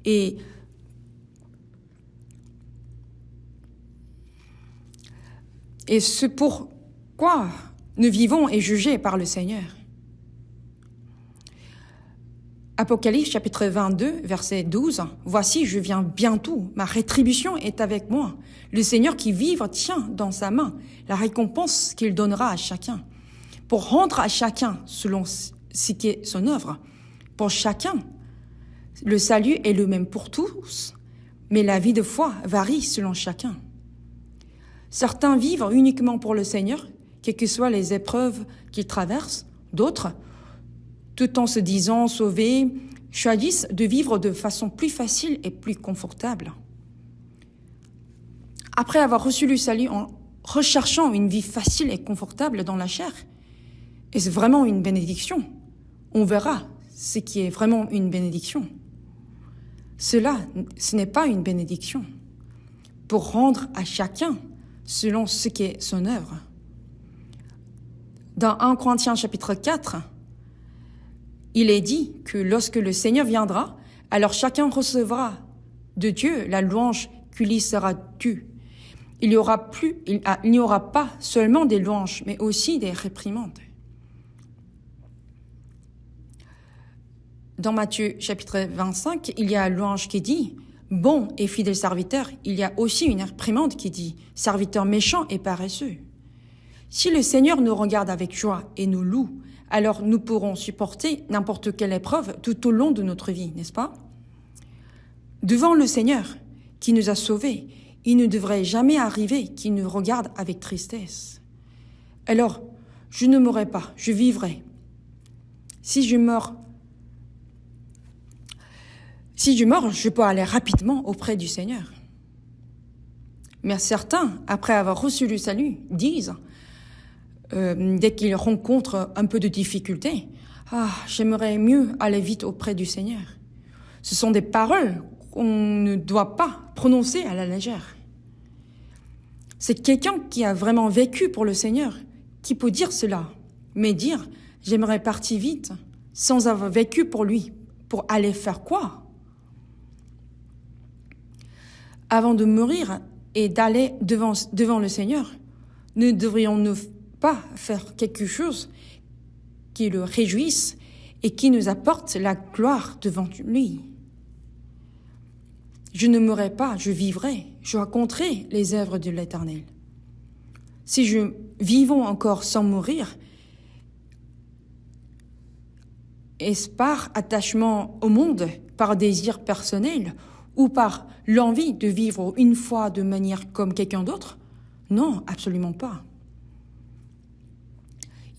et ce pourquoi nous vivons est jugé par le Seigneur. Apocalypse chapitre 22, verset 12. « Voici, je viens bientôt, ma rétribution est avec moi. Le Seigneur qui vive tient dans sa main la récompense qu'il donnera à chacun, pour rendre à chacun selon ce qu'est son œuvre. Pour chacun, le salut est le même pour tous, mais la vie de foi varie selon chacun. Certains vivent uniquement pour le Seigneur, quelles que soient les épreuves qu'ils traversent. D'autres, tout en se disant sauvés, choisissent de vivre de façon plus facile et plus confortable. Après avoir reçu le salut en recherchant une vie facile et confortable dans la chair, est-ce vraiment une bénédiction? On verra ce qui est vraiment une bénédiction. Cela, ce n'est pas une bénédiction. Pour rendre à chacun selon ce qu'est son œuvre. Dans 1 Corinthiens chapitre 4, il est dit que lorsque le Seigneur viendra, alors chacun recevra de Dieu la louange qui lui sera due. Il n'y aura pas seulement des louanges, mais aussi des réprimandes. Dans Matthieu chapitre 25, il y a une louange qui dit « Bon et fidèle serviteur ». Il y a aussi une réprimande qui dit « Serviteur méchant et paresseux ». Si le Seigneur nous regarde avec joie et nous loue, alors nous pourrons supporter n'importe quelle épreuve tout au long de notre vie, n'est-ce pas? Devant le Seigneur qui nous a sauvés, il ne devrait jamais arriver qu'il nous regarde avec tristesse. Alors, je ne mourrai pas, je vivrai. Si je meurs, je peux aller rapidement auprès du Seigneur. Mais certains, après avoir reçu le salut, disent, dès qu'ils rencontrent un peu de difficulté, « Ah, j'aimerais mieux aller vite auprès du Seigneur. » Ce sont des paroles qu'on ne doit pas prononcer à la légère. C'est quelqu'un qui a vraiment vécu pour le Seigneur qui peut dire cela, mais dire « j'aimerais partir vite » sans avoir vécu pour lui, pour aller faire quoi? Avant de mourir et d'aller devant le Seigneur, ne devrions-nous pas faire quelque chose qui le réjouisse et qui nous apporte la gloire devant lui? Je ne mourrai pas, je vivrai, je raconterai les œuvres de l'Éternel. Si je vivons encore sans mourir, est-ce par attachement au monde, par désir personnel, ou par l'envie de vivre une fois de manière comme quelqu'un d'autre? Non, absolument pas.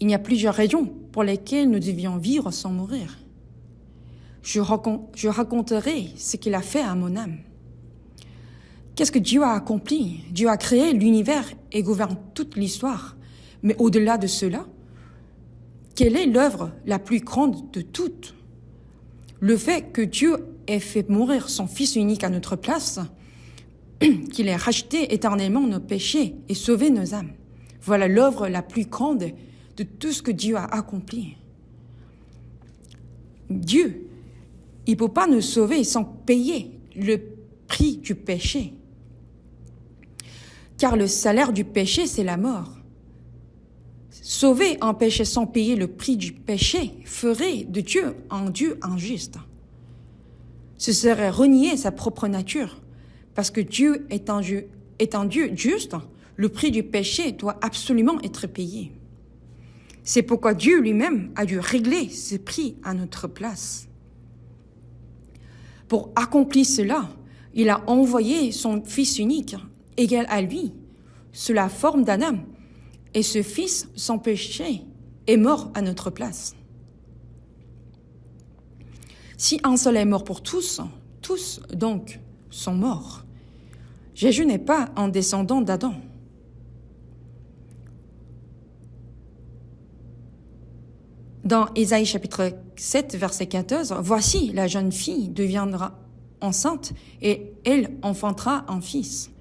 Il y a plusieurs raisons pour lesquelles nous devions vivre sans mourir. Je raconterai ce qu'il a fait à mon âme. Qu'est-ce que Dieu a accompli? Dieu a créé l'univers et gouverne toute l'histoire. Mais au-delà de cela, quelle est l'œuvre la plus grande de toutes? Le fait que Dieu ait fait mourir son Fils unique à notre place, qu'il ait racheté éternellement nos péchés et sauvé nos âmes. Voilà l'œuvre la plus grande de tout ce que Dieu a accompli. Dieu, il ne peut pas nous sauver sans payer le prix du péché. Car le salaire du péché, c'est la mort. Sauver un péché sans payer le prix du péché ferait de Dieu un Dieu injuste. Ce serait renier sa propre nature. Parce que Dieu est un Dieu juste, le prix du péché doit absolument être payé. C'est pourquoi Dieu lui-même a dû régler ce prix à notre place. Pour accomplir cela, il a envoyé son Fils unique, égal à lui, sous la forme d'un homme, et ce Fils, sans péché, est mort à notre place. Si un seul est mort pour tous, tous donc sont morts. Jésus n'est pas un descendant d'Adam. Dans Ésaïe chapitre 7, verset 14, « Voici, la jeune fille deviendra enceinte et elle enfantera un fils.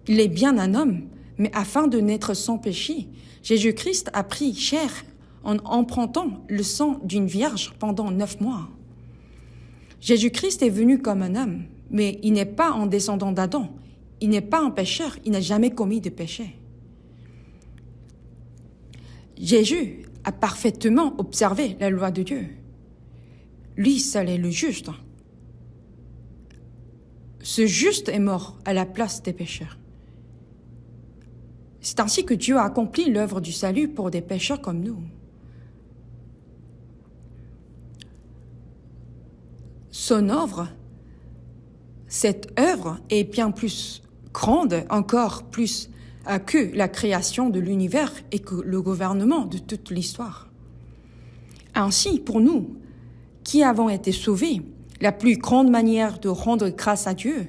Il est bien un homme, mais afin de naître sans péché, Jésus-Christ a pris chair en empruntant le sang d'une vierge pendant 9 mois. Jésus-Christ est venu comme un homme, mais il n'est pas un descendant d'Adam. Il n'est pas un pécheur, il n'a jamais commis de péché. Jésus a parfaitement observé la loi de Dieu. Lui seul est le juste. Ce juste est mort à la place des pécheurs. C'est ainsi que Dieu a accompli l'œuvre du salut pour des pécheurs comme nous. Son œuvre, Cette œuvre est bien plus grande, encore plus, que la création de l'univers et que le gouvernement de toute l'histoire. Ainsi, pour nous, qui avons été sauvés, la plus grande manière de rendre grâce à Dieu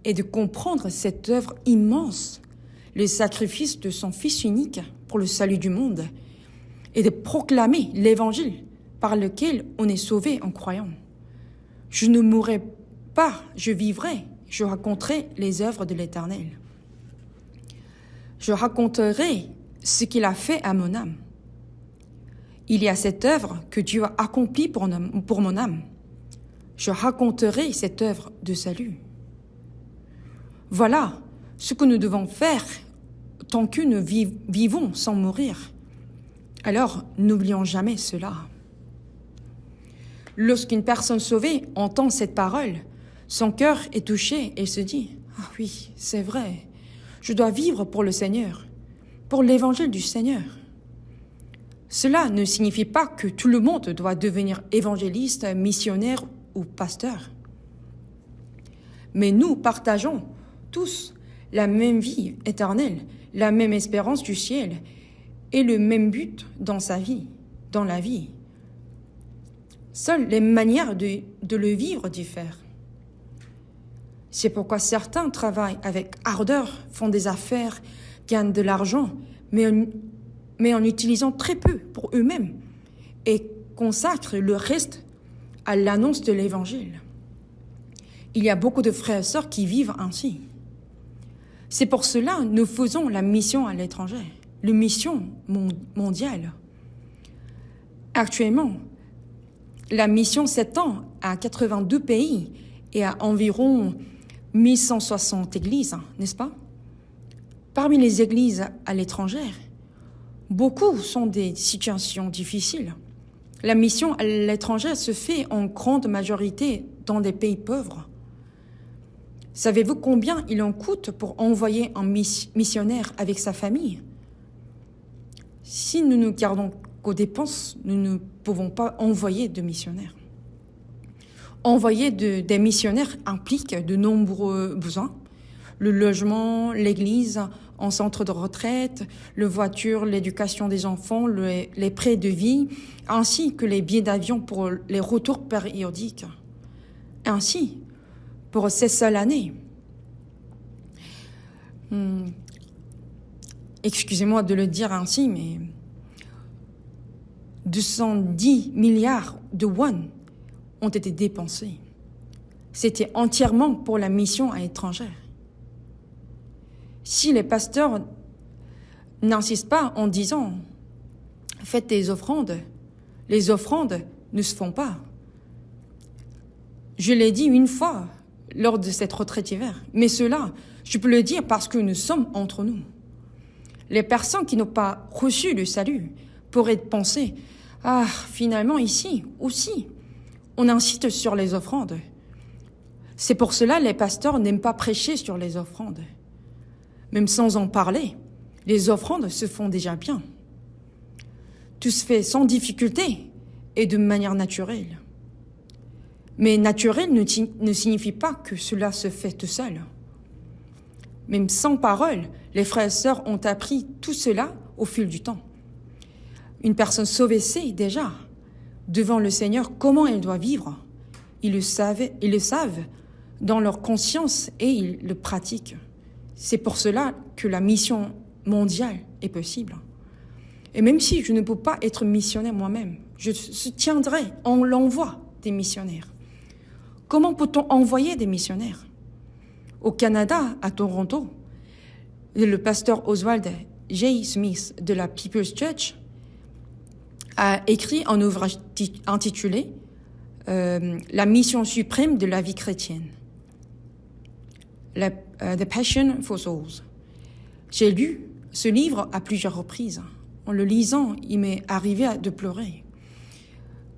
est de comprendre cette œuvre immense, le sacrifice de son Fils unique pour le salut du monde, et de proclamer l'Évangile par lequel on est sauvé en croyant. Je ne mourrai pas, je vivrai, je raconterai les œuvres de l'Éternel. Je raconterai ce qu'il a fait à mon âme. Il y a cette œuvre que Dieu a accomplie pour mon âme. Je raconterai cette œuvre de salut. Voilà ce que nous devons faire tant que nous vivons sans mourir. Alors, n'oublions jamais cela. Lorsqu'une personne sauvée entend cette parole, son cœur est touché et se dit « Ah oui, c'est vrai, je dois vivre pour le Seigneur, pour l'évangile du Seigneur. » Cela ne signifie pas que tout le monde doit devenir évangéliste, missionnaire ou pasteur. Mais nous partageons tous la même vie éternelle, la même espérance du ciel et le même but dans la vie. Seules les manières de le vivre diffèrent. C'est pourquoi certains travaillent avec ardeur, font des affaires, gagnent de l'argent, mais en utilisant très peu pour eux-mêmes et consacrent le reste à l'annonce de l'Évangile. Il y a beaucoup de frères et sœurs qui vivent ainsi. C'est pour cela que nous faisons la mission à l'étranger, la mission mondiale. Actuellement, la mission s'étend à 82 pays et à environ 1160 églises, n'est-ce pas? Parmi les églises à l'étranger, beaucoup sont des situations difficiles. La mission à l'étranger se fait en grande majorité dans des pays pauvres. Savez-vous combien il en coûte pour envoyer un missionnaire avec sa famille? Si nous ne gardons qu'aux dépenses, nous ne pouvons pas envoyer de missionnaires. Envoyer des missionnaires implique de nombreux besoins. Le logement, l'église, un centre de retraite, la voiture, l'éducation des enfants, les prêts de vie, ainsi que les billets d'avion pour les retours périodiques. Ainsi, pour ces seules années, excusez-moi de le dire ainsi, mais 210 milliards de won ont été dépensés. C'était entièrement pour la mission à l'étranger. Si les pasteurs n'insistent pas en disant « faites des offrandes », les offrandes ne se font pas. Je l'ai dit une fois lors de cette retraite hiver, mais cela, je peux le dire parce que nous sommes entre nous. Les personnes qui n'ont pas reçu le salut pourraient penser « ah, finalement ici aussi, on insiste sur les offrandes ». C'est pour cela que les pasteurs n'aiment pas prêcher sur les offrandes. Même sans en parler, les offrandes se font déjà bien. Tout se fait sans difficulté et de manière naturelle. Mais naturel ne signifie pas que cela se fait tout seul. Même sans parole, les frères et sœurs ont appris tout cela au fil du temps. Une personne sauvée sait déjà, devant le Seigneur, comment elle doit vivre. Ils le savent dans leur conscience et ils le pratiquent. C'est pour cela que la mission mondiale est possible. Et même si je ne peux pas être missionnaire moi-même, je soutiendrai en l'envoi des missionnaires. Comment peut-on envoyer des missionnaires? Au Canada, à Toronto, le pasteur Oswald J. Smith de la People's Church a écrit un ouvrage intitulé « La mission suprême de la vie chrétienne ». The Passion for Souls. J'ai lu ce livre à plusieurs reprises. En le lisant, il m'est arrivé de pleurer.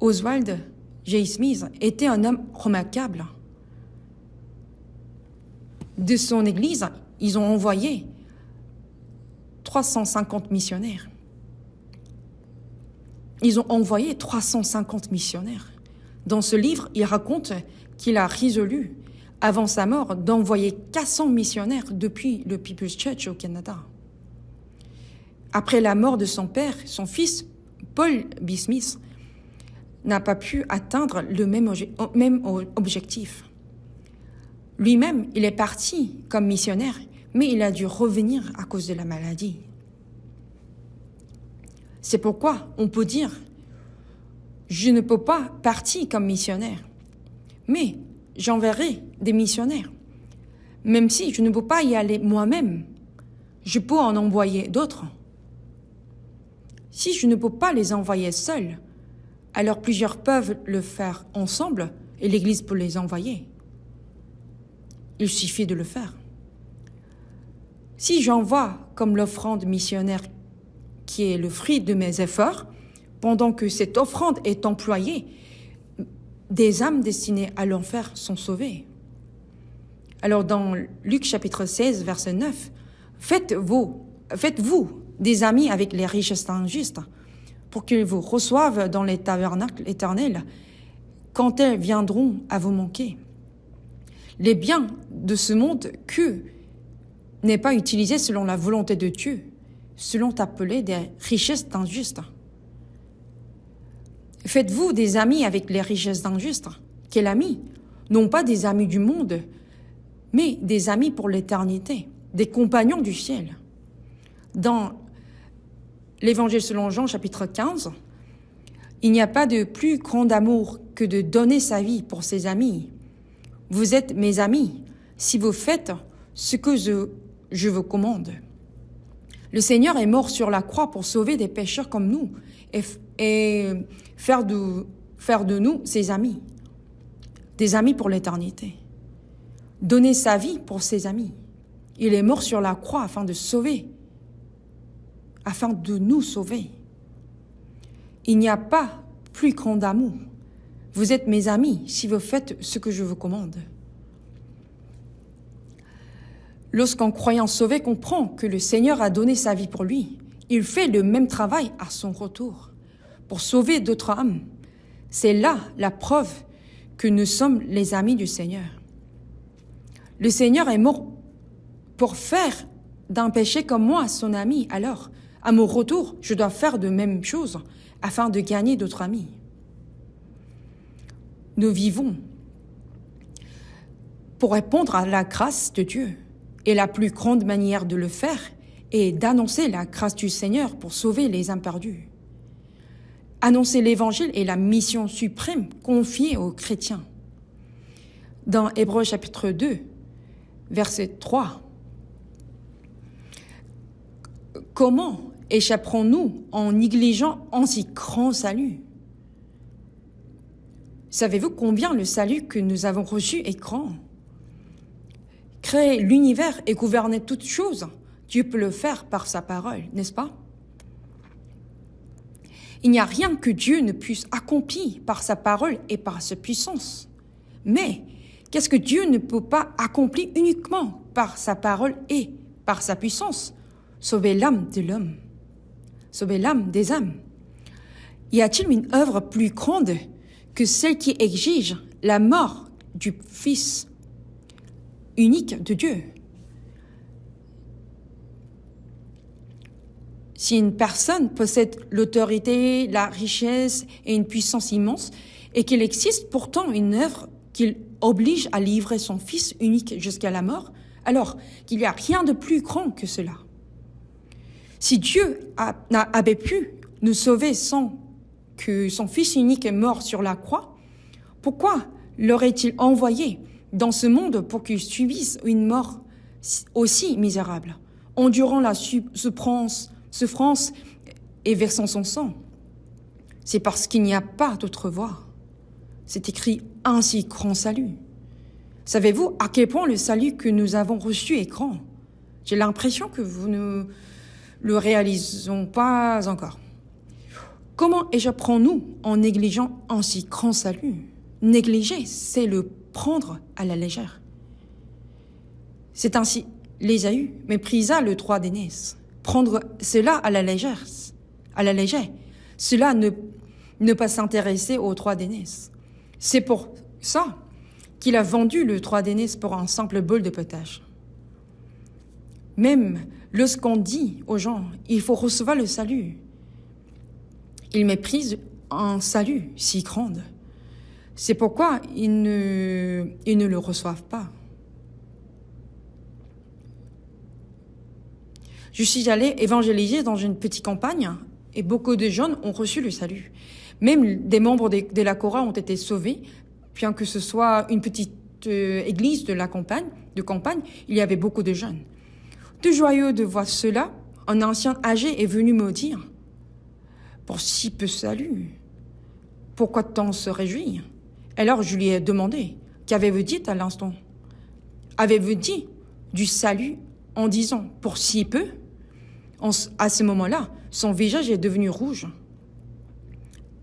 Oswald J. Smith était un homme remarquable. De son église, ils ont envoyé 350 missionnaires. Ils ont envoyé 350 missionnaires. Dans ce livre, il raconte qu'il a résolu avant sa mort, d'envoyer 400 missionnaires depuis le People's Church au Canada. Après la mort de son père, son fils, Paul B. Smith, n'a pas pu atteindre le même objectif. Lui-même, il est parti comme missionnaire, mais il a dû revenir à cause de la maladie. C'est pourquoi on peut dire « Je ne peux pas partir comme missionnaire, mais j'enverrai des missionnaires. Même si je ne peux pas y aller moi-même, je peux en envoyer d'autres. Si je ne peux pas les envoyer seuls, alors plusieurs peuvent le faire ensemble et l'Église peut les envoyer. Il suffit de le faire. Si j'envoie comme l'offrande missionnaire qui est le fruit de mes efforts, pendant que cette offrande est employée, des âmes destinées à l'enfer sont sauvées. Alors dans Luc chapitre 16, verset 9, faites-vous des amis avec les richesses injustes, pour qu'ils vous reçoivent dans les tabernacles éternels, quand elles viendront à vous manquer. Les biens de ce monde n'est pas utilisé selon la volonté de Dieu, selon appelé des richesses injustes. Faites-vous des amis avec les richesses injustes. Quel ami? Non pas des amis du monde, mais des amis pour l'éternité, des compagnons du ciel. Dans l'Évangile selon Jean, chapitre 15, il n'y a pas de plus grand amour que de donner sa vie pour ses amis. Vous êtes mes amis si vous faites ce que je vous commande. Le Seigneur est mort sur la croix pour sauver des pécheurs comme nous et faire de nous ses amis, des amis pour l'éternité. Donner sa vie pour ses amis. Il est mort sur la croix afin de nous sauver. Il n'y a pas plus grand amour. Vous êtes mes amis si vous faites ce que je vous commande. Lorsqu'un croyant sauvé comprend que le Seigneur a donné sa vie pour lui, il fait le même travail à son retour pour sauver d'autres âmes. C'est là la preuve que nous sommes les amis du Seigneur. Le Seigneur est mort pour faire d'un péché comme moi son ami. Alors, à mon retour, je dois faire de même chose afin de gagner d'autres amis. Nous vivons pour répondre à la grâce de Dieu. Et la plus grande manière de le faire est d'annoncer la grâce du Seigneur pour sauver les âmes perdues. Annoncer l'Évangile est la mission suprême confiée aux chrétiens. Dans Hébreux chapitre 2, verset 3, « Comment échapperons-nous en négligeant un si grand salut ?» Savez-vous combien le salut que nous avons reçu est grand? Créer l'univers et gouverner toutes choses, Dieu peut le faire par sa parole, n'est-ce pas? Il n'y a rien que Dieu ne puisse accomplir par sa parole et par sa puissance. Mais qu'est-ce que Dieu ne peut pas accomplir uniquement par sa parole et par sa puissance? Sauver l'âme de l'homme, sauver l'âme des âmes. Y a-t-il une œuvre plus grande que celle qui exige la mort du Fils unique de Dieu? Si une personne possède l'autorité, la richesse et une puissance immense, et qu'il existe pourtant une œuvre qui oblige à livrer son Fils unique jusqu'à la mort, alors qu'il n'y a rien de plus grand que cela. Si Dieu avait pu nous sauver sans que son Fils unique est mort sur la croix, pourquoi l'aurait-il envoyé dans ce monde pour qu'il subisse une mort aussi misérable, endurant la souffrance et versant son sang? C'est parce qu'il n'y a pas d'autre voie. C'est écrit un si grand salut. Savez-vous à quel point le salut que nous avons reçu est grand? J'ai l'impression que vous ne le réalisons pas encore. Comment échapperons-nous en négligeant un si grand salut? Négliger, c'est le prendre à la légère. C'est ainsi l'Ésaü méprisa le droit d'aînesse. Prendre cela à la légère, cela ne pas s'intéresser au droit d'aînesse. C'est pour ça qu'il a vendu le 3 deniers pour un simple bol de potage. Même lorsqu'on dit aux gens, il faut recevoir le salut, ils méprisent un salut si grand. C'est pourquoi ils ne le reçoivent pas. Je suis allée évangéliser dans une petite campagne et beaucoup de jeunes ont reçu le salut. Même des membres de la Cora ont été sauvés, bien que ce soit une petite église de campagne, il y avait beaucoup de jeunes. Tout joyeux de voir cela, un ancien âgé est venu me dire « Pour si peu salut, pourquoi tant se réjouir ?» Alors je lui ai demandé « Qu'avez-vous dit à l'instant ?»« Avez-vous dit du salut en disant « pour si peu ?» À ce moment-là, son visage est devenu rouge.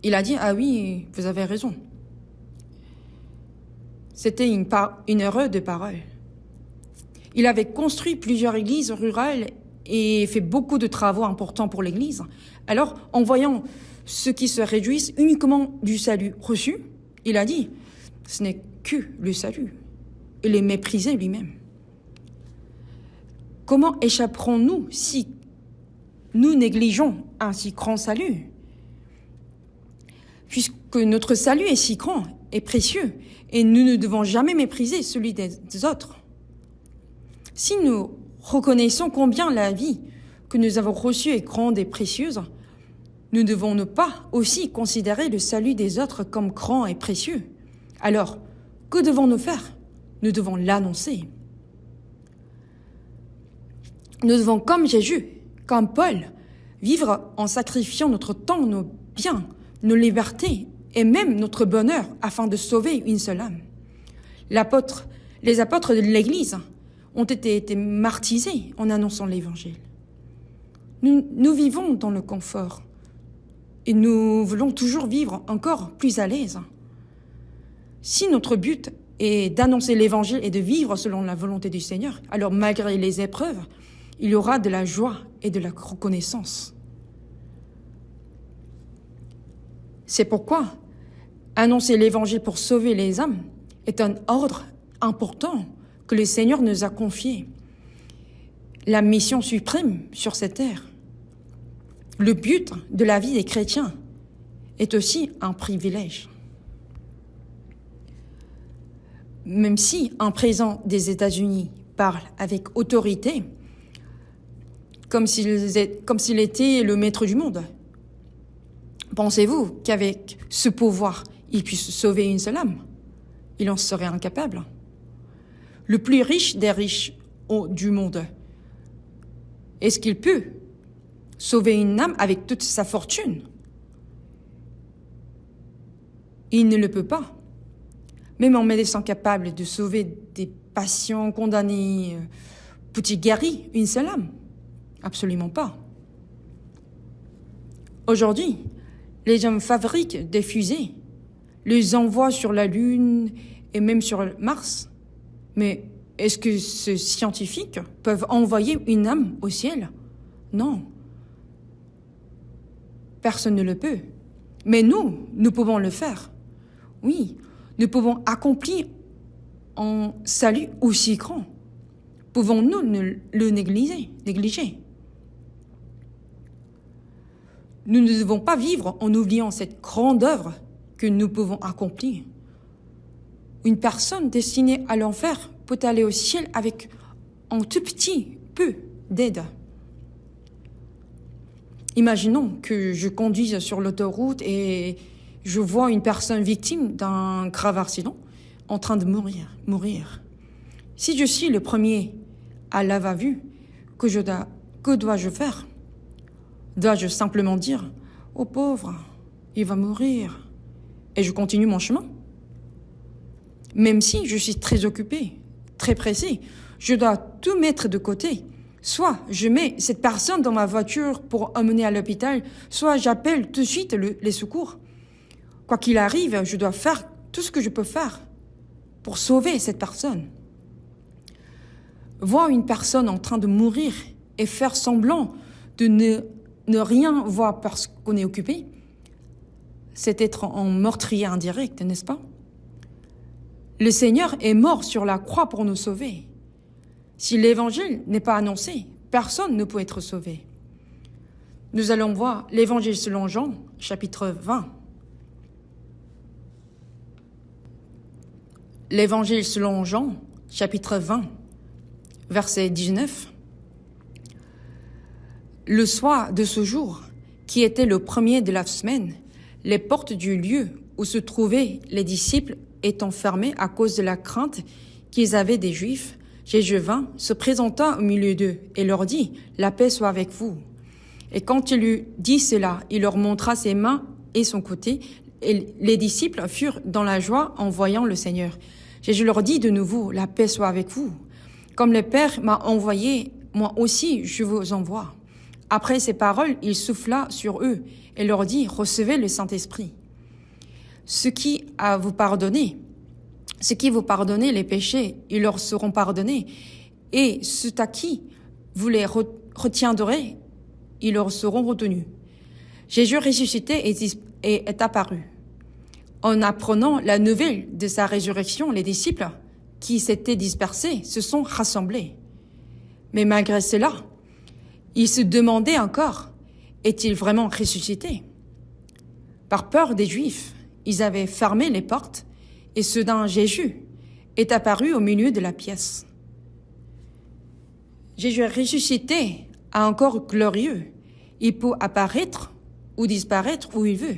Il a dit « Ah oui, vous avez raison. » C'était une erreur de parole. Il avait construit plusieurs églises rurales et fait beaucoup de travaux importants pour l'église. Alors, en voyant ceux qui se réjouissent uniquement du salut reçu, il a dit « Ce n'est que le salut. » Il est méprisé lui-même. Comment échapperons-nous si nous négligeons un si grand salut? Puisque notre salut est si grand et précieux, et nous ne devons jamais mépriser celui des autres. Si nous reconnaissons combien la vie que nous avons reçue est grande et précieuse, nous devons ne pas aussi considérer le salut des autres comme grand et précieux. Alors, que devons-nous faire? Nous devons l'annoncer. Nous devons, comme Jésus, comme Paul, vivre en sacrifiant notre temps, nos biens, nos libertés et même notre bonheur afin de sauver une seule âme. Les apôtres de l'Église ont été martyrisés en annonçant l'Évangile. Nous vivons dans le confort et nous voulons toujours vivre encore plus à l'aise. Si notre but est d'annoncer l'Évangile et de vivre selon la volonté du Seigneur, alors malgré les épreuves, il y aura de la joie et de la reconnaissance. C'est pourquoi annoncer l'Évangile pour sauver les âmes est un ordre important que le Seigneur nous a confié. La mission suprême sur cette terre. Le but de la vie des chrétiens est aussi un privilège. Même si un président des États-Unis parle avec autorité, comme s'il était le maître du monde, pensez-vous qu'avec ce pouvoir, il puisse sauver une seule âme? Il en serait incapable. Le plus riche des riches du monde, est-ce qu'il peut sauver une âme avec toute sa fortune? Il ne le peut pas. Même en médecin capable de sauver des patients condamnés, peut-il guérir une seule âme? Absolument pas. Aujourd'hui, les hommes fabriquent des fusées, les envoient sur la Lune et même sur Mars. Mais est-ce que ces scientifiques peuvent envoyer une âme au ciel? Non. Personne ne le peut. Mais nous pouvons le faire. Oui, nous pouvons accomplir un salut aussi grand. Pouvons-nous le négliger? Nous ne devons pas vivre en oubliant cette grande œuvre que nous pouvons accomplir. Une personne destinée à l'enfer peut aller au ciel avec un tout petit peu d'aide. Imaginons que je conduise sur l'autoroute et je vois une personne victime d'un grave accident en train de mourir. Si je suis le premier à l'avoir vu, que dois-je faire? Dois-je simplement dire « Oh pauvre, il va mourir » et je continue mon chemin? Même si je suis très occupé, très pressé, je dois tout mettre de côté. Soit je mets cette personne dans ma voiture pour emmener à l'hôpital, soit j'appelle tout de suite les secours. Quoi qu'il arrive, je dois faire tout ce que je peux faire pour sauver cette personne. Voir une personne en train de mourir et faire semblant de ne rien voir parce qu'on est occupé, c'est être en meurtrier indirect, n'est-ce pas? Le Seigneur est mort sur la croix pour nous sauver. Si l'évangile n'est pas annoncé, personne ne peut être sauvé. Nous allons voir l'évangile selon Jean, chapitre 20. L'évangile selon Jean, chapitre 20, verset 19. Le soir de ce jour, qui était le premier de la semaine, les portes du lieu où se trouvaient les disciples étant fermées à cause de la crainte qu'ils avaient des Juifs, Jésus vint, se présenta au milieu d'eux et leur dit « La paix soit avec vous ». Et quand il eut dit cela, il leur montra ses mains et son côté, et les disciples furent dans la joie en voyant le Seigneur. Jésus leur dit de nouveau « La paix soit avec vous ». Comme le Père m'a envoyé, moi aussi je vous envoie. Après ces paroles, il souffla sur eux et leur dit « Recevez le Saint-Esprit. Ce qui vous pardonnez les péchés, ils leur seront pardonnés. Et ceux à qui vous les retiendrez, ils leur seront retenus. » Jésus ressuscité est apparu. En apprenant la nouvelle de sa résurrection, les disciples qui s'étaient dispersés se sont rassemblés. Mais malgré cela, ils se demandaient encore, est-il vraiment ressuscité? Par peur des Juifs, ils avaient fermé les portes et soudain Jésus est apparu au milieu de la pièce. Jésus ressuscité a encore glorieux. Il peut apparaître ou disparaître où il veut.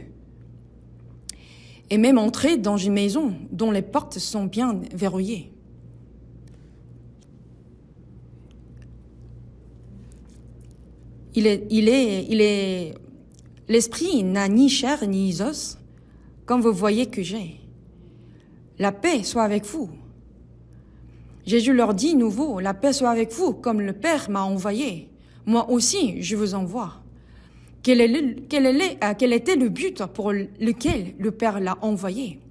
Et même entrer dans une maison dont les portes sont bien verrouillées. L'esprit n'a ni chair ni os, comme vous voyez que j'ai. La paix soit avec vous. Jésus leur dit nouveau, la paix soit avec vous, comme le Père m'a envoyé. Moi aussi, je vous envoie. Quel était le but pour lequel le Père l'a envoyé?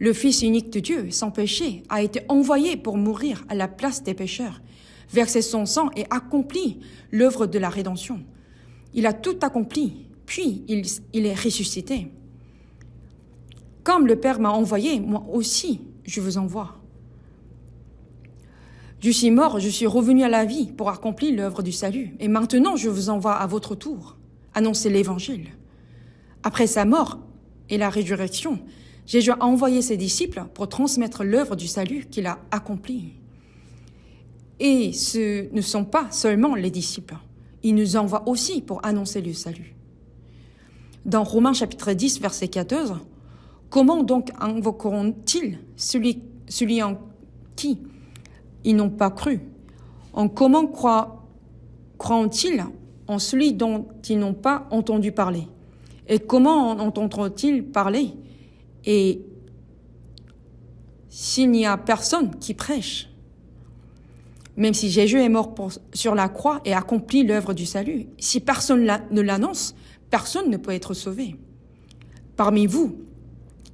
Le Fils unique de Dieu, sans péché, a été envoyé pour mourir à la place des pécheurs, verser son sang et accomplir l'œuvre de la rédemption. Il a tout accompli, puis il est ressuscité. Comme le Père m'a envoyé, moi aussi, je vous envoie. Je suis mort, je suis revenu à la vie pour accomplir l'œuvre du salut. Et maintenant, je vous envoie à votre tour annoncer l'Évangile. Après sa mort et la résurrection, Jésus a envoyé ses disciples pour transmettre l'œuvre du salut qu'il a accomplie. Et ce ne sont pas seulement les disciples. Il nous envoie aussi pour annoncer le salut. Dans Romains chapitre 10, verset 14, « Comment donc invoqueront-ils celui en qui ils n'ont pas cru? En comment croiront-ils en celui dont ils n'ont pas entendu parler? Et comment entendront-ils parler et s'il n'y a personne qui prêche? » Même si Jésus est mort sur la croix et accompli l'œuvre du salut, si personne ne l'annonce, personne ne peut être sauvé. Parmi vous,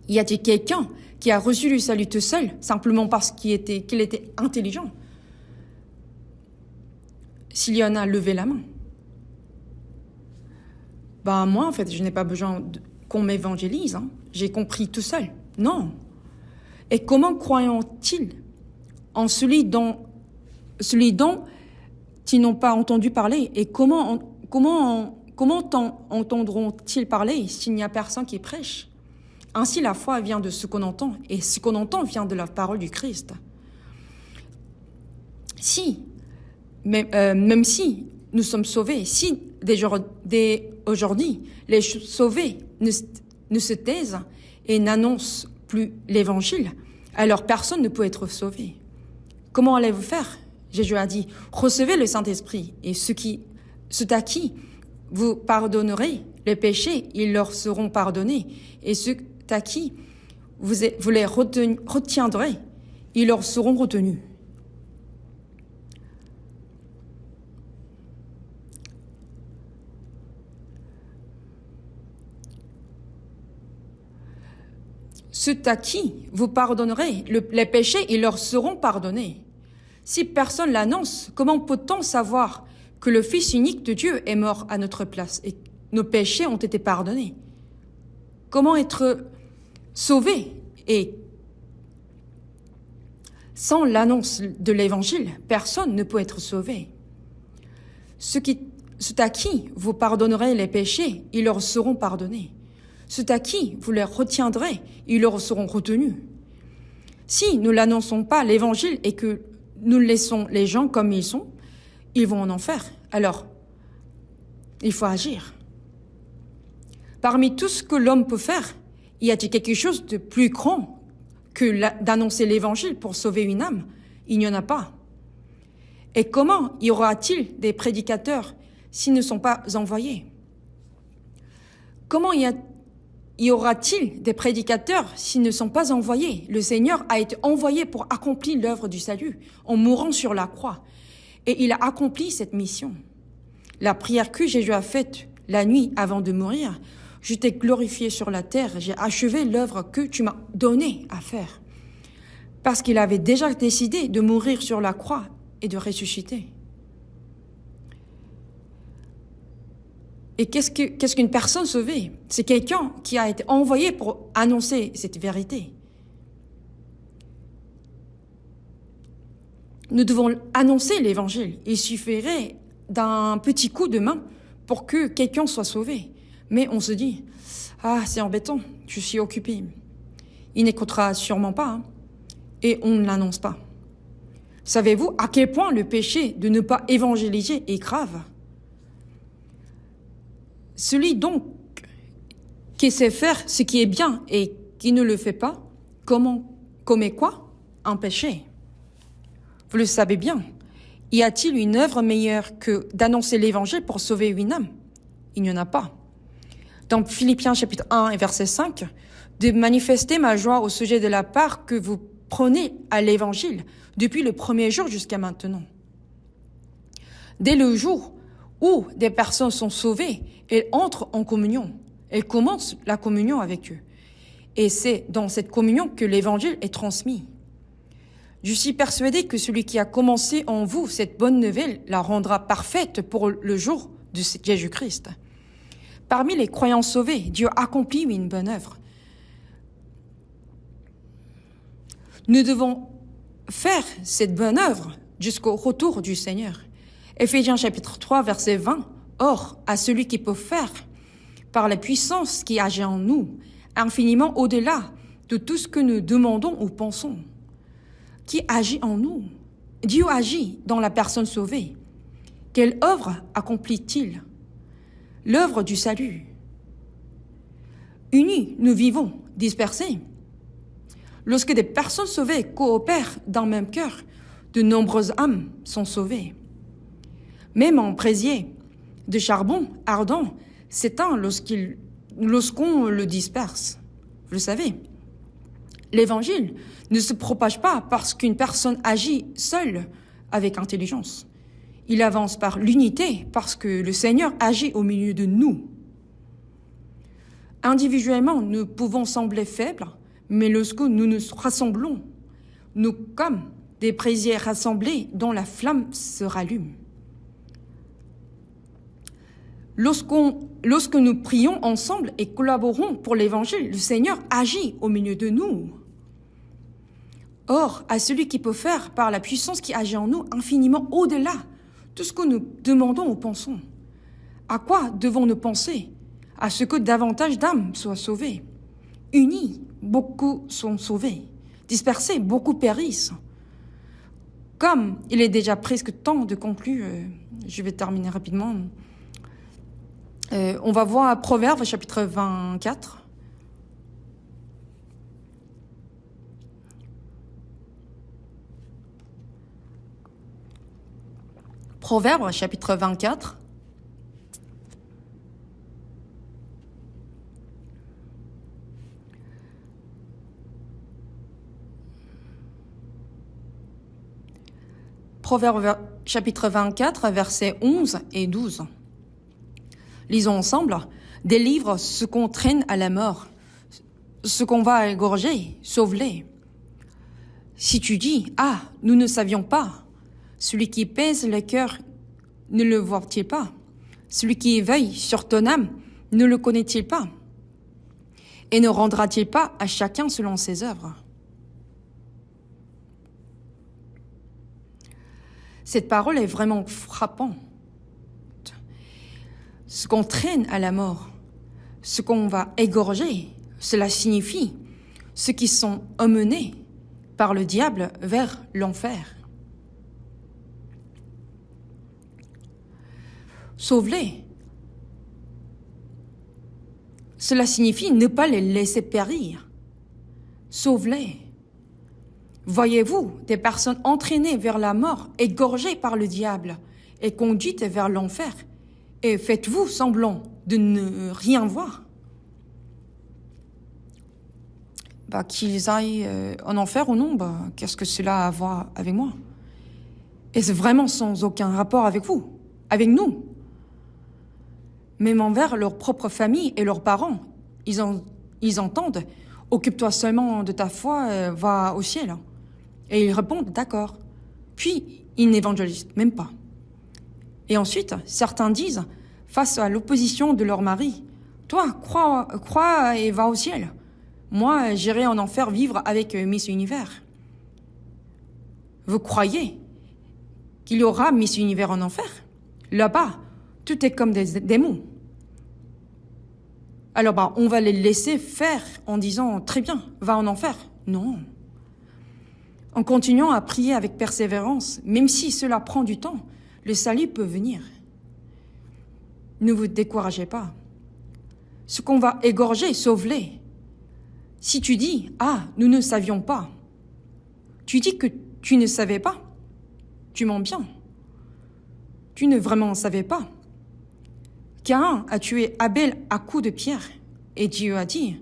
y a-t-il quelqu'un qui a reçu le salut tout seul, simplement parce qu'il était intelligent? S'il y en a, levez la main. Moi, en fait, je n'ai pas besoin qu'on m'évangélise. J'ai compris tout seul. Non. Et comment croyons-ils en celui dont ils n'ont pas entendu parler? Et comment entendront-ils parler s'il n'y a personne qui prêche? Ainsi, la foi vient de ce qu'on entend, et ce qu'on entend vient de la parole du Christ. Même si nous sommes sauvés, si dès aujourd'hui les sauvés ne se taisent et n'annoncent plus l'Évangile, alors personne ne peut être sauvé. Comment allez-vous faire? Jésus a dit, recevez le Saint-Esprit, et ceux à qui vous pardonnerez les péchés, ils leur seront pardonnés, et ceux à qui vous les retiendrez, ils leur seront retenus. Ceux à qui vous pardonnerez les péchés, ils leur seront pardonnés. Si personne l'annonce, comment peut-on savoir que le Fils unique de Dieu est mort à notre place et nos péchés ont été pardonnés? Comment être sauvé? Et Sans l'annonce de l'Évangile, personne ne peut être sauvé. Ceux à qui vous pardonnerez les péchés, ils leur seront pardonnés. Ceux à qui vous les retiendrez, ils leur seront retenus. Si nous n'annonçons pas l'Évangile et que nous laissons les gens comme ils sont, ils vont en enfer. Alors, il faut agir. Parmi tout ce que l'homme peut faire, y a-t-il quelque chose de plus grand que d'annoncer l'Évangile pour sauver une âme? Il n'y en a pas. Et comment y aura-t-il des prédicateurs s'ils ne sont pas envoyés? Comment y aura-t-il des prédicateurs s'ils ne sont pas envoyés? Le Seigneur a été envoyé pour accomplir l'œuvre du salut en mourant sur la croix. Et il a accompli cette mission. La prière que Jésus a faite la nuit avant de mourir, je t'ai glorifié sur la terre, j'ai achevé l'œuvre que tu m'as donnée à faire. Parce qu'il avait déjà décidé de mourir sur la croix et de ressusciter. Et qu'est-ce qu'une personne sauvée? C'est quelqu'un qui a été envoyé pour annoncer cette vérité. Nous devons annoncer l'Évangile. Il suffirait d'un petit coup de main pour que quelqu'un soit sauvé. Mais on se dit, ah, c'est embêtant, je suis occupé. Il n'écoutera sûrement pas, hein. Et on ne l'annonce pas. Savez-vous à quel point le péché de ne pas évangéliser est grave? Celui donc qui sait faire ce qui est bien et qui ne le fait pas, commet quoi? Un péché. Vous le savez bien. Y a-t-il une œuvre meilleure que d'annoncer l'Évangile pour sauver une âme? Il n'y en a pas. Dans Philippiens chapitre 1 et verset 5, de manifester ma joie au sujet de la part que vous prenez à l'Évangile depuis le premier jour jusqu'à maintenant. Dès le jour où des personnes sont sauvées, elles entrent en communion. Elles commencent la communion avec eux. Et c'est dans cette communion que l'Évangile est transmis. Je suis persuadé que celui qui a commencé en vous cette bonne nouvelle la rendra parfaite pour le jour de Jésus-Christ. Parmi les croyants sauvés, Dieu accomplit une bonne œuvre. Nous devons faire cette bonne œuvre jusqu'au retour du Seigneur. Éphésiens chapitre 3, verset 20. Or, à celui qui peut faire, par la puissance qui agit en nous, infiniment au-delà de tout ce que nous demandons ou pensons, qui agit en nous. Dieu agit dans la personne sauvée. Quelle œuvre accomplit-il? L'œuvre du salut. Unis, nous vivons, dispersés. Lorsque des personnes sauvées coopèrent dans le même cœur, de nombreuses âmes sont sauvées. Même un brasier de charbon ardent s'éteint lorsqu'on le disperse. Vous le savez. L'évangile ne se propage pas parce qu'une personne agit seule avec intelligence. Il avance par l'unité parce que le Seigneur agit au milieu de nous. Individuellement, nous pouvons sembler faibles, mais lorsque nous nous rassemblons, nous comme des brasiers rassemblés dont la flamme se rallume. Lorsque nous prions ensemble et collaborons pour l'Évangile, le Seigneur agit au milieu de nous. Or, à celui qui peut faire par la puissance qui agit en nous infiniment au-delà de ce que nous demandons ou pensons. À quoi devons-nous penser? À ce que davantage d'âmes soient sauvées. Unis, beaucoup sont sauvés. Dispersés, beaucoup périssent. Comme il est déjà presque temps de conclure, je vais terminer rapidement. On va voir Proverbes chapitre 24. Proverbes chapitre 24. Proverbes chapitre 24, versets 11 et 12. Lisons ensemble. Délivre ce qu'on traîne à la mort, ce qu'on va égorger, sauve-les. Si tu dis, ah, nous ne savions pas, celui qui pèse le cœur ne le voit-il pas? Celui qui veille sur ton âme ne le connaît-il pas? Et ne rendra-t-il pas à chacun selon ses œuvres? Cette parole est vraiment frappante. Ce qu'on traîne à la mort, ce qu'on va égorger, cela signifie ceux qui sont emmenés par le diable vers l'enfer. Sauve-les. Cela signifie ne pas les laisser périr. Sauve-les. Voyez-vous des personnes entraînées vers la mort, égorgées par le diable et conduites vers l'enfer, et faites-vous semblant de ne rien voir? Qu'ils aillent en enfer ou non, qu'est-ce que cela a à voir avec moi? Et c'est vraiment sans aucun rapport avec vous, avec nous. Même envers leur propre famille et leurs parents, ils entendent « Occupe-toi seulement de ta foi, va au ciel ». Et ils répondent « D'accord ». Puis, ils n'évangélisent même pas. Et ensuite, certains disent, face à l'opposition de leur mari, « Toi, crois et va au ciel. Moi, j'irai en enfer vivre avec Miss Univers. » Vous croyez qu'il y aura Miss Univers en enfer? Là-bas, tout est comme des démons. Alors, on va les laisser faire en disant « Très bien, va en enfer ». Non. En continuant à prier avec persévérance, même si cela prend du temps, le salut peut venir. Ne vous découragez pas. Ce qu'on va égorger, sauve-les. Si tu dis « Ah, nous ne savions pas », tu dis que tu ne savais pas. Tu mens bien. Tu ne vraiment savais pas. Caïn a tué Abel à coups de pierre, et Dieu a dit.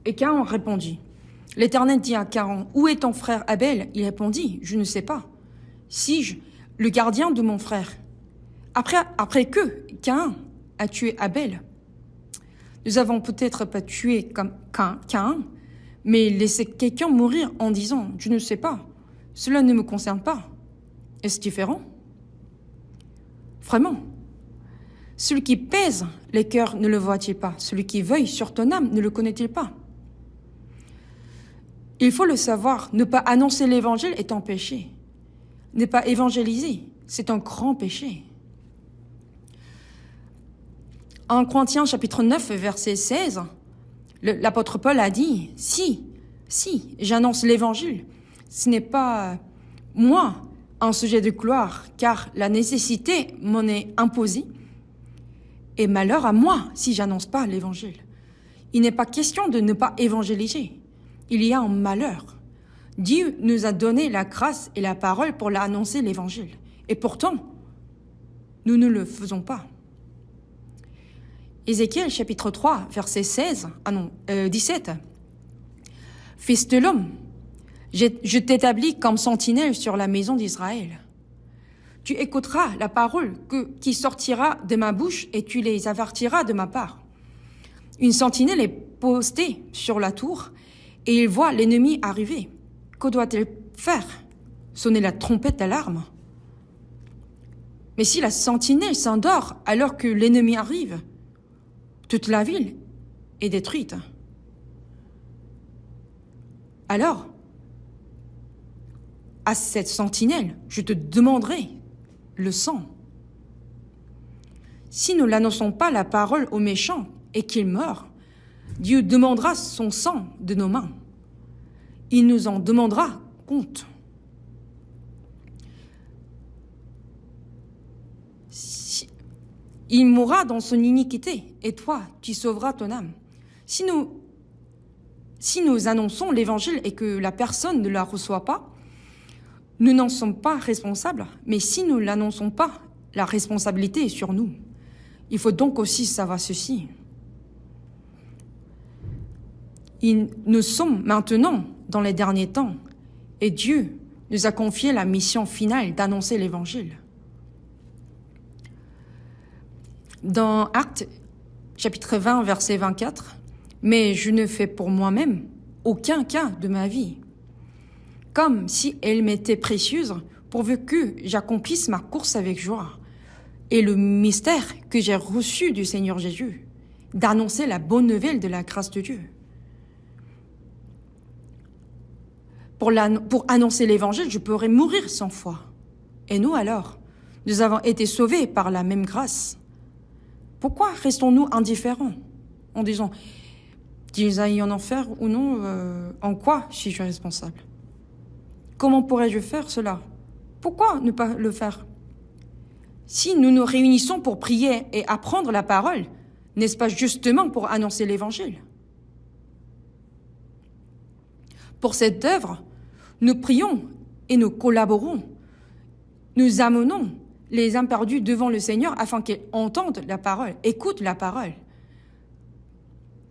Et Caïn répondit. L'Éternel dit à Caïn, « Où est ton frère Abel ?» Il répondit, « Je ne sais pas. Suis-je le gardien de mon frère ?» Après que Caïn a tué Abel, nous avons peut-être pas tué comme Caïn, mais laissé quelqu'un mourir en disant, « Je ne sais pas. Cela ne me concerne pas. » Est-ce différent? Vraiment. Celui qui pèse les cœurs ne le voit-il pas? Celui qui veille sur ton âme ne le connaît-il pas? Il faut le savoir, ne pas annoncer l'évangile est un péché. Ne pas évangéliser, c'est un grand péché. En Corinthiens chapitre 9, verset 16, l'apôtre Paul a dit, « Si j'annonce l'évangile, ce n'est pas moi un sujet de gloire, car la nécessité m'en est imposée, et malheur à moi si j'annonce pas l'évangile. » Il n'est pas question de ne pas évangéliser. Il y a un malheur. Dieu nous a donné la grâce et la parole pour l'annoncer l'évangile. Et pourtant, nous ne le faisons pas. Ézéchiel chapitre 3, verset 17. « Fils de l'homme, je t'établis comme sentinelle sur la maison d'Israël. Tu écouteras la parole qui sortira de ma bouche et tu les avertiras de ma part. Une sentinelle est postée sur la tour et il voit l'ennemi arriver. Que doit-elle faire? Sonner la trompette d'alarme? Mais si la sentinelle s'endort alors que l'ennemi arrive, toute la ville est détruite. Alors, à cette sentinelle, je te demanderai le sang. Si nous n'annonçons pas la parole aux méchants et qu'ils meurent, Dieu demandera son sang de nos mains. Il nous en demandera compte. Il mourra dans son iniquité, et toi, tu sauveras ton âme. Si nous annonçons l'évangile et que la personne ne la reçoit pas, nous n'en sommes pas responsables, mais si nous ne l'annonçons pas, la responsabilité est sur nous. Il faut donc aussi savoir ceci. Nous sommes maintenant dans les derniers temps, et Dieu nous a confié la mission finale d'annoncer l'évangile. Dans Actes, chapitre 20, verset 24, « Mais je ne fais pour moi-même aucun cas de ma vie, comme si elle m'était précieuse, pourvu que j'accomplisse ma course avec joie, et le mystère que j'ai reçu du Seigneur Jésus, d'annoncer la bonne nouvelle de la grâce de Dieu. » pour annoncer l'évangile, je pourrais mourir 100 fois. Et nous alors, nous avons été sauvés par la même grâce. Pourquoi restons-nous indifférents en disant qu'ils aillent en enfer ou non, en quoi suis-je responsable? Comment pourrais-je faire cela? Pourquoi ne pas le faire? Si nous nous réunissons pour prier et apprendre la parole, n'est-ce pas justement pour annoncer l'évangile? Pour cette œuvre, nous prions et nous collaborons. Nous amenons les âmes perdues devant le Seigneur afin qu'ils entendent la parole, écoutent la parole.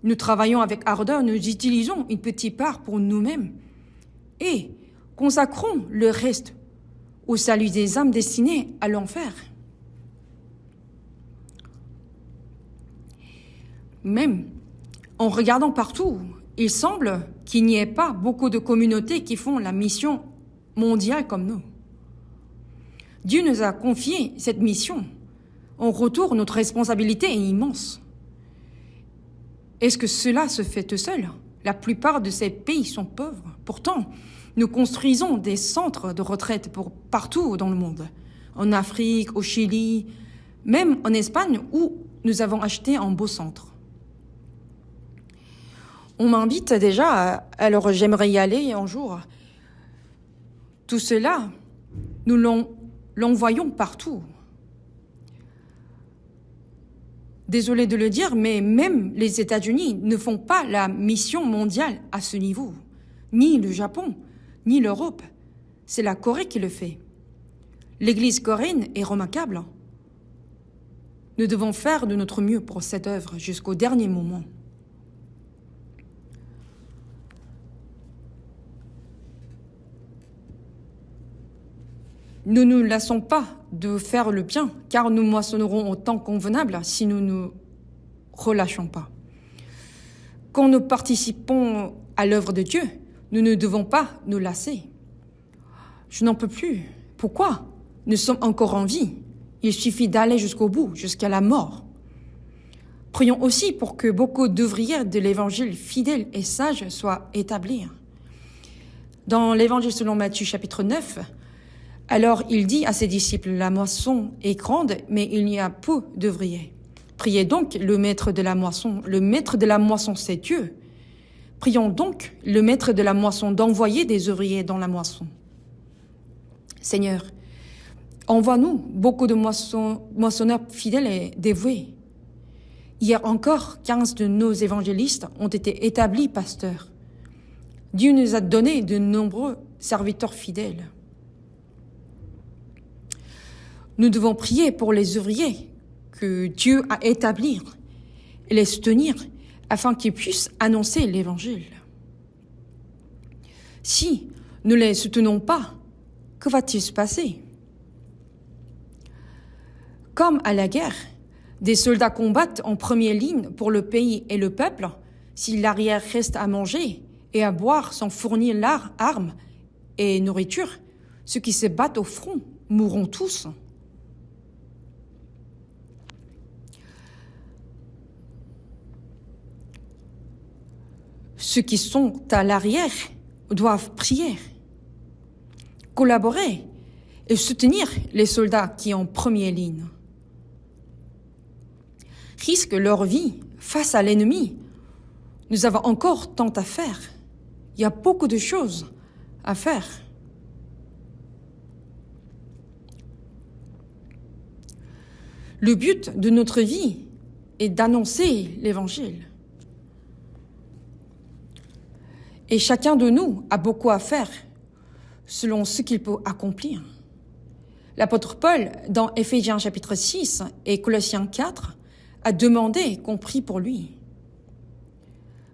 Nous travaillons avec ardeur, nous utilisons une petite part pour nous-mêmes et consacrons le reste au salut des âmes destinées à l'enfer. Même en regardant partout, il semble qu'il n'y ait pas beaucoup de communautés qui font la mission mondiale comme nous. Dieu nous a confié cette mission. En retour, notre responsabilité est immense. Est-ce que cela se fait tout seul? La plupart de ces pays sont pauvres. Pourtant, nous construisons des centres de retraite partout dans le monde. En Afrique, au Chili, même en Espagne où nous avons acheté un beau centre. On m'invite déjà, alors j'aimerais y aller un jour. Tout cela, nous l'envoyons partout. Désolé de le dire, mais même les États-Unis ne font pas la mission mondiale à ce niveau. Ni le Japon, ni l'Europe. C'est la Corée qui le fait. L'Église coréenne est remarquable. Nous devons faire de notre mieux pour cette œuvre jusqu'au dernier moment. Ne nous lassons pas de faire le bien, car nous moissonnerons au temps convenable si nous ne relâchons pas. Quand nous participons à l'œuvre de Dieu, nous ne devons pas nous lasser. Je n'en peux plus. Pourquoi? Nous sommes encore en vie. Il suffit d'aller jusqu'au bout, jusqu'à la mort. Prions aussi pour que beaucoup d'ouvriers de l'évangile fidèles et sages soient établis. Dans l'évangile selon Matthieu chapitre 9, alors il dit à ses disciples, la moisson est grande, mais il y a peu d'ouvriers. Priez donc le maître de la moisson. Le maître de la moisson, c'est Dieu. Prions donc le maître de la moisson d'envoyer des ouvriers dans la moisson. Seigneur, envoie-nous beaucoup de moissonneurs fidèles et dévoués. Hier encore, 15 de nos évangélistes ont été établis pasteurs. Dieu nous a donné de nombreux serviteurs fidèles. Nous devons prier pour les ouvriers que Dieu a établis et les soutenir afin qu'ils puissent annoncer l'Évangile. Si nous ne les soutenons pas, que va-t-il se passer? Comme à la guerre, des soldats combattent en première ligne pour le pays et le peuple. Si l'arrière reste à manger et à boire sans fournir armes et nourriture, ceux qui se battent au front mourront tous. Ceux qui sont à l'arrière doivent prier, collaborer et soutenir les soldats qui sont en première ligne. Risquent leur vie face à l'ennemi. Nous avons encore tant à faire. Il y a beaucoup de choses à faire. Le but de notre vie est d'annoncer l'Évangile. Et chacun de nous a beaucoup à faire selon ce qu'il peut accomplir. L'apôtre Paul, dans Éphésiens chapitre 6 et Colossiens 4, a demandé qu'on prie pour lui.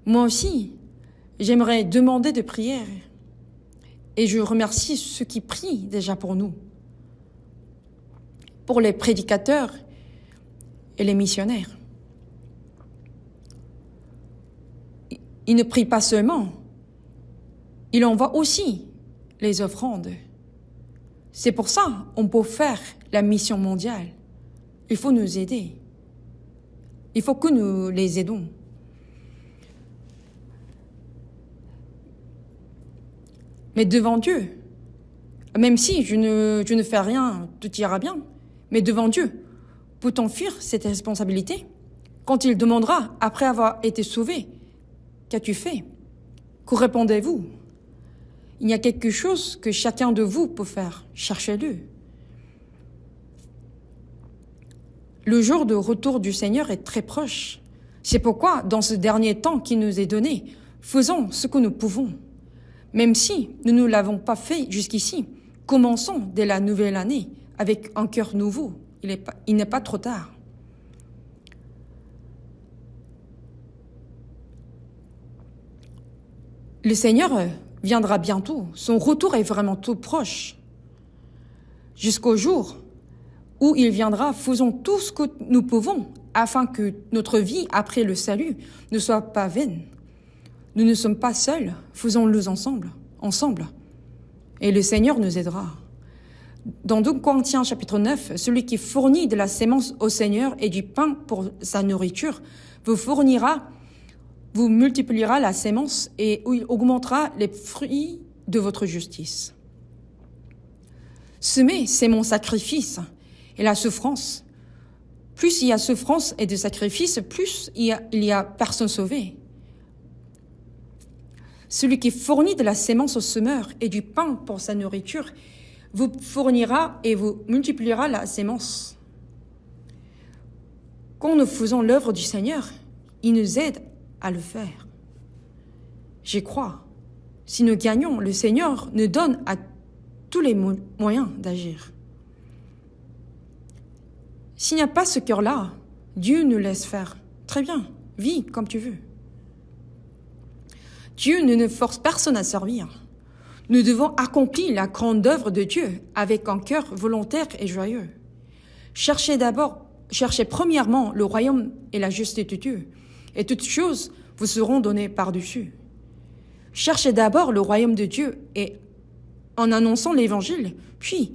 Moi aussi, j'aimerais demander de prière. Et je remercie ceux qui prient déjà pour nous. Pour les prédicateurs et les missionnaires. Ils ne prient pas seulement, ils envoient aussi les offrandes. C'est pour ça qu'on peut faire la mission mondiale. Il faut nous aider. Il faut que nous les aidons. Mais devant Dieu, même si je ne fais rien, tout ira bien, mais devant Dieu, peut-on fuir cette responsabilité? Quand il demandera, après avoir été sauvé, qu'as-tu fait? Que répondez-vous? Il y a quelque chose que chacun de vous peut faire. Cherchez-le. Le jour de retour du Seigneur est très proche. C'est pourquoi, dans ce dernier temps qui nous est donné, faisons ce que nous pouvons. Même si nous ne l'avons pas fait jusqu'ici, commençons dès la nouvelle année avec un cœur nouveau. Il n'est pas trop tard. Le Seigneur viendra bientôt. Son retour est vraiment tout proche. Jusqu'au jour où il viendra, faisons tout ce que nous pouvons afin que notre vie après le salut ne soit pas vaine. Nous ne sommes pas seuls, faisons-le ensemble. Et le Seigneur nous aidera. Dans 2 Corinthiens chapitre 9, celui qui fournit de la sémence au Seigneur et du pain pour sa nourriture vous multipliera la sémence et il augmentera les fruits de votre justice. Semer, c'est mon sacrifice et la souffrance. Plus il y a souffrance et de sacrifice, plus il y a personne sauvée. Celui qui fournit de la sémence au semeur et du pain pour sa nourriture vous fournira et vous multipliera la sémence. Quand nous faisons l'œuvre du Seigneur, il nous aide à le faire. J'y crois. Si nous gagnons, le Seigneur nous donne à tous les moyens d'agir. S'il n'y a pas ce cœur-là, Dieu nous laisse faire. Très bien, vis comme tu veux. Dieu ne force personne à servir. Nous devons accomplir la grande œuvre de Dieu avec un cœur volontaire et joyeux. Cherchez premièrement le royaume et la justice de Dieu, et toutes choses vous seront données par-dessus. Cherchez d'abord le royaume de Dieu et en annonçant l'évangile, puis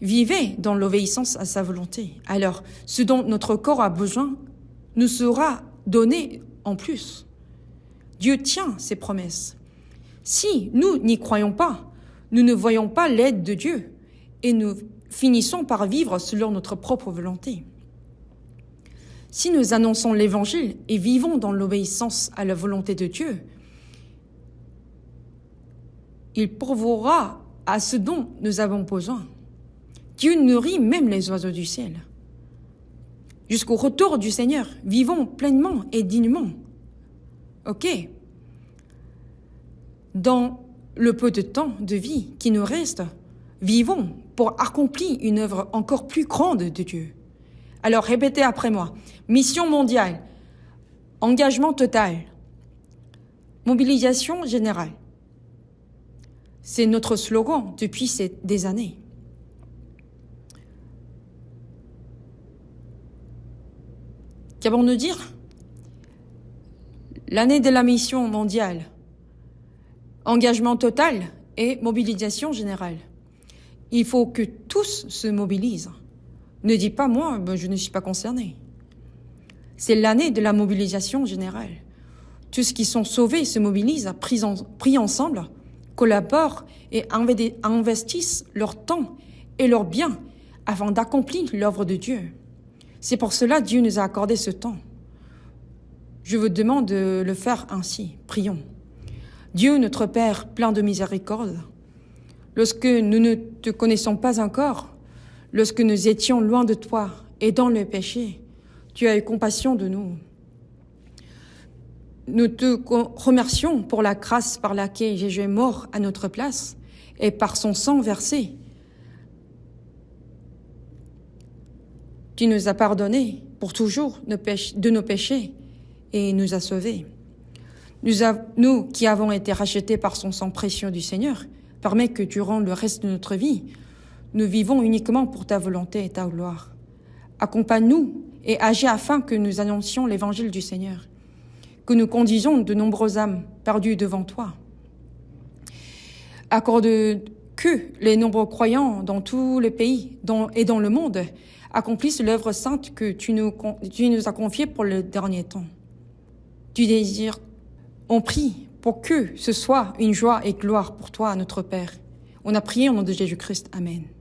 vivez dans l'obéissance à sa volonté. Alors, ce dont notre corps a besoin nous sera donné en plus. Dieu tient ses promesses. Si nous n'y croyons pas, nous ne voyons pas l'aide de Dieu et nous finissons par vivre selon notre propre volonté. Si nous annonçons l'Évangile et vivons dans l'obéissance à la volonté de Dieu, il pourvoira à ce dont nous avons besoin. Dieu nourrit même les oiseaux du ciel. Jusqu'au retour du Seigneur, vivons pleinement et dignement. Ok. Dans le peu de temps de vie qui nous reste, vivons pour accomplir une œuvre encore plus grande de Dieu. Alors répétez après moi. Mission mondiale, engagement total, mobilisation générale. C'est notre slogan depuis des années. Qu'avons-nous dire? L'année de la mission mondiale, engagement total et mobilisation générale. Il faut que tous se mobilisent. Ne dis pas moi, je ne suis pas concerné. C'est l'année de la mobilisation générale. Tous ceux qui sont sauvés se mobilisent, prient ensemble, collaborent et investissent leur temps et leurs biens afin d'accomplir l'œuvre de Dieu. C'est pour cela que Dieu nous a accordé ce temps. Je vous demande de le faire ainsi. Prions. Dieu, notre Père, plein de miséricorde, lorsque nous ne te connaissons pas encore, lorsque nous étions loin de toi et dans le péché, tu as eu compassion de nous. Nous te remercions pour la grâce par laquelle Jésus est mort à notre place et par son sang versé. Tu nous as pardonné pour toujours de nos péchés et nous as sauvés. Nous qui avons été rachetés par son sang précieux du Seigneur, permets que durant le reste de notre vie, nous vivons uniquement pour ta volonté et ta gloire. Accompagne-nous et agis afin que nous annoncions l'évangile du Seigneur, que nous conduisons de nombreuses âmes perdues devant toi. Accorde que les nombreux croyants dans tous les pays et dans le monde accomplissent l'œuvre sainte que tu nous as confiée pour le dernier temps. Tu désires, on prie pour que ce soit une joie et gloire pour toi, notre Père. On a prié au nom de Jésus-Christ. Amen.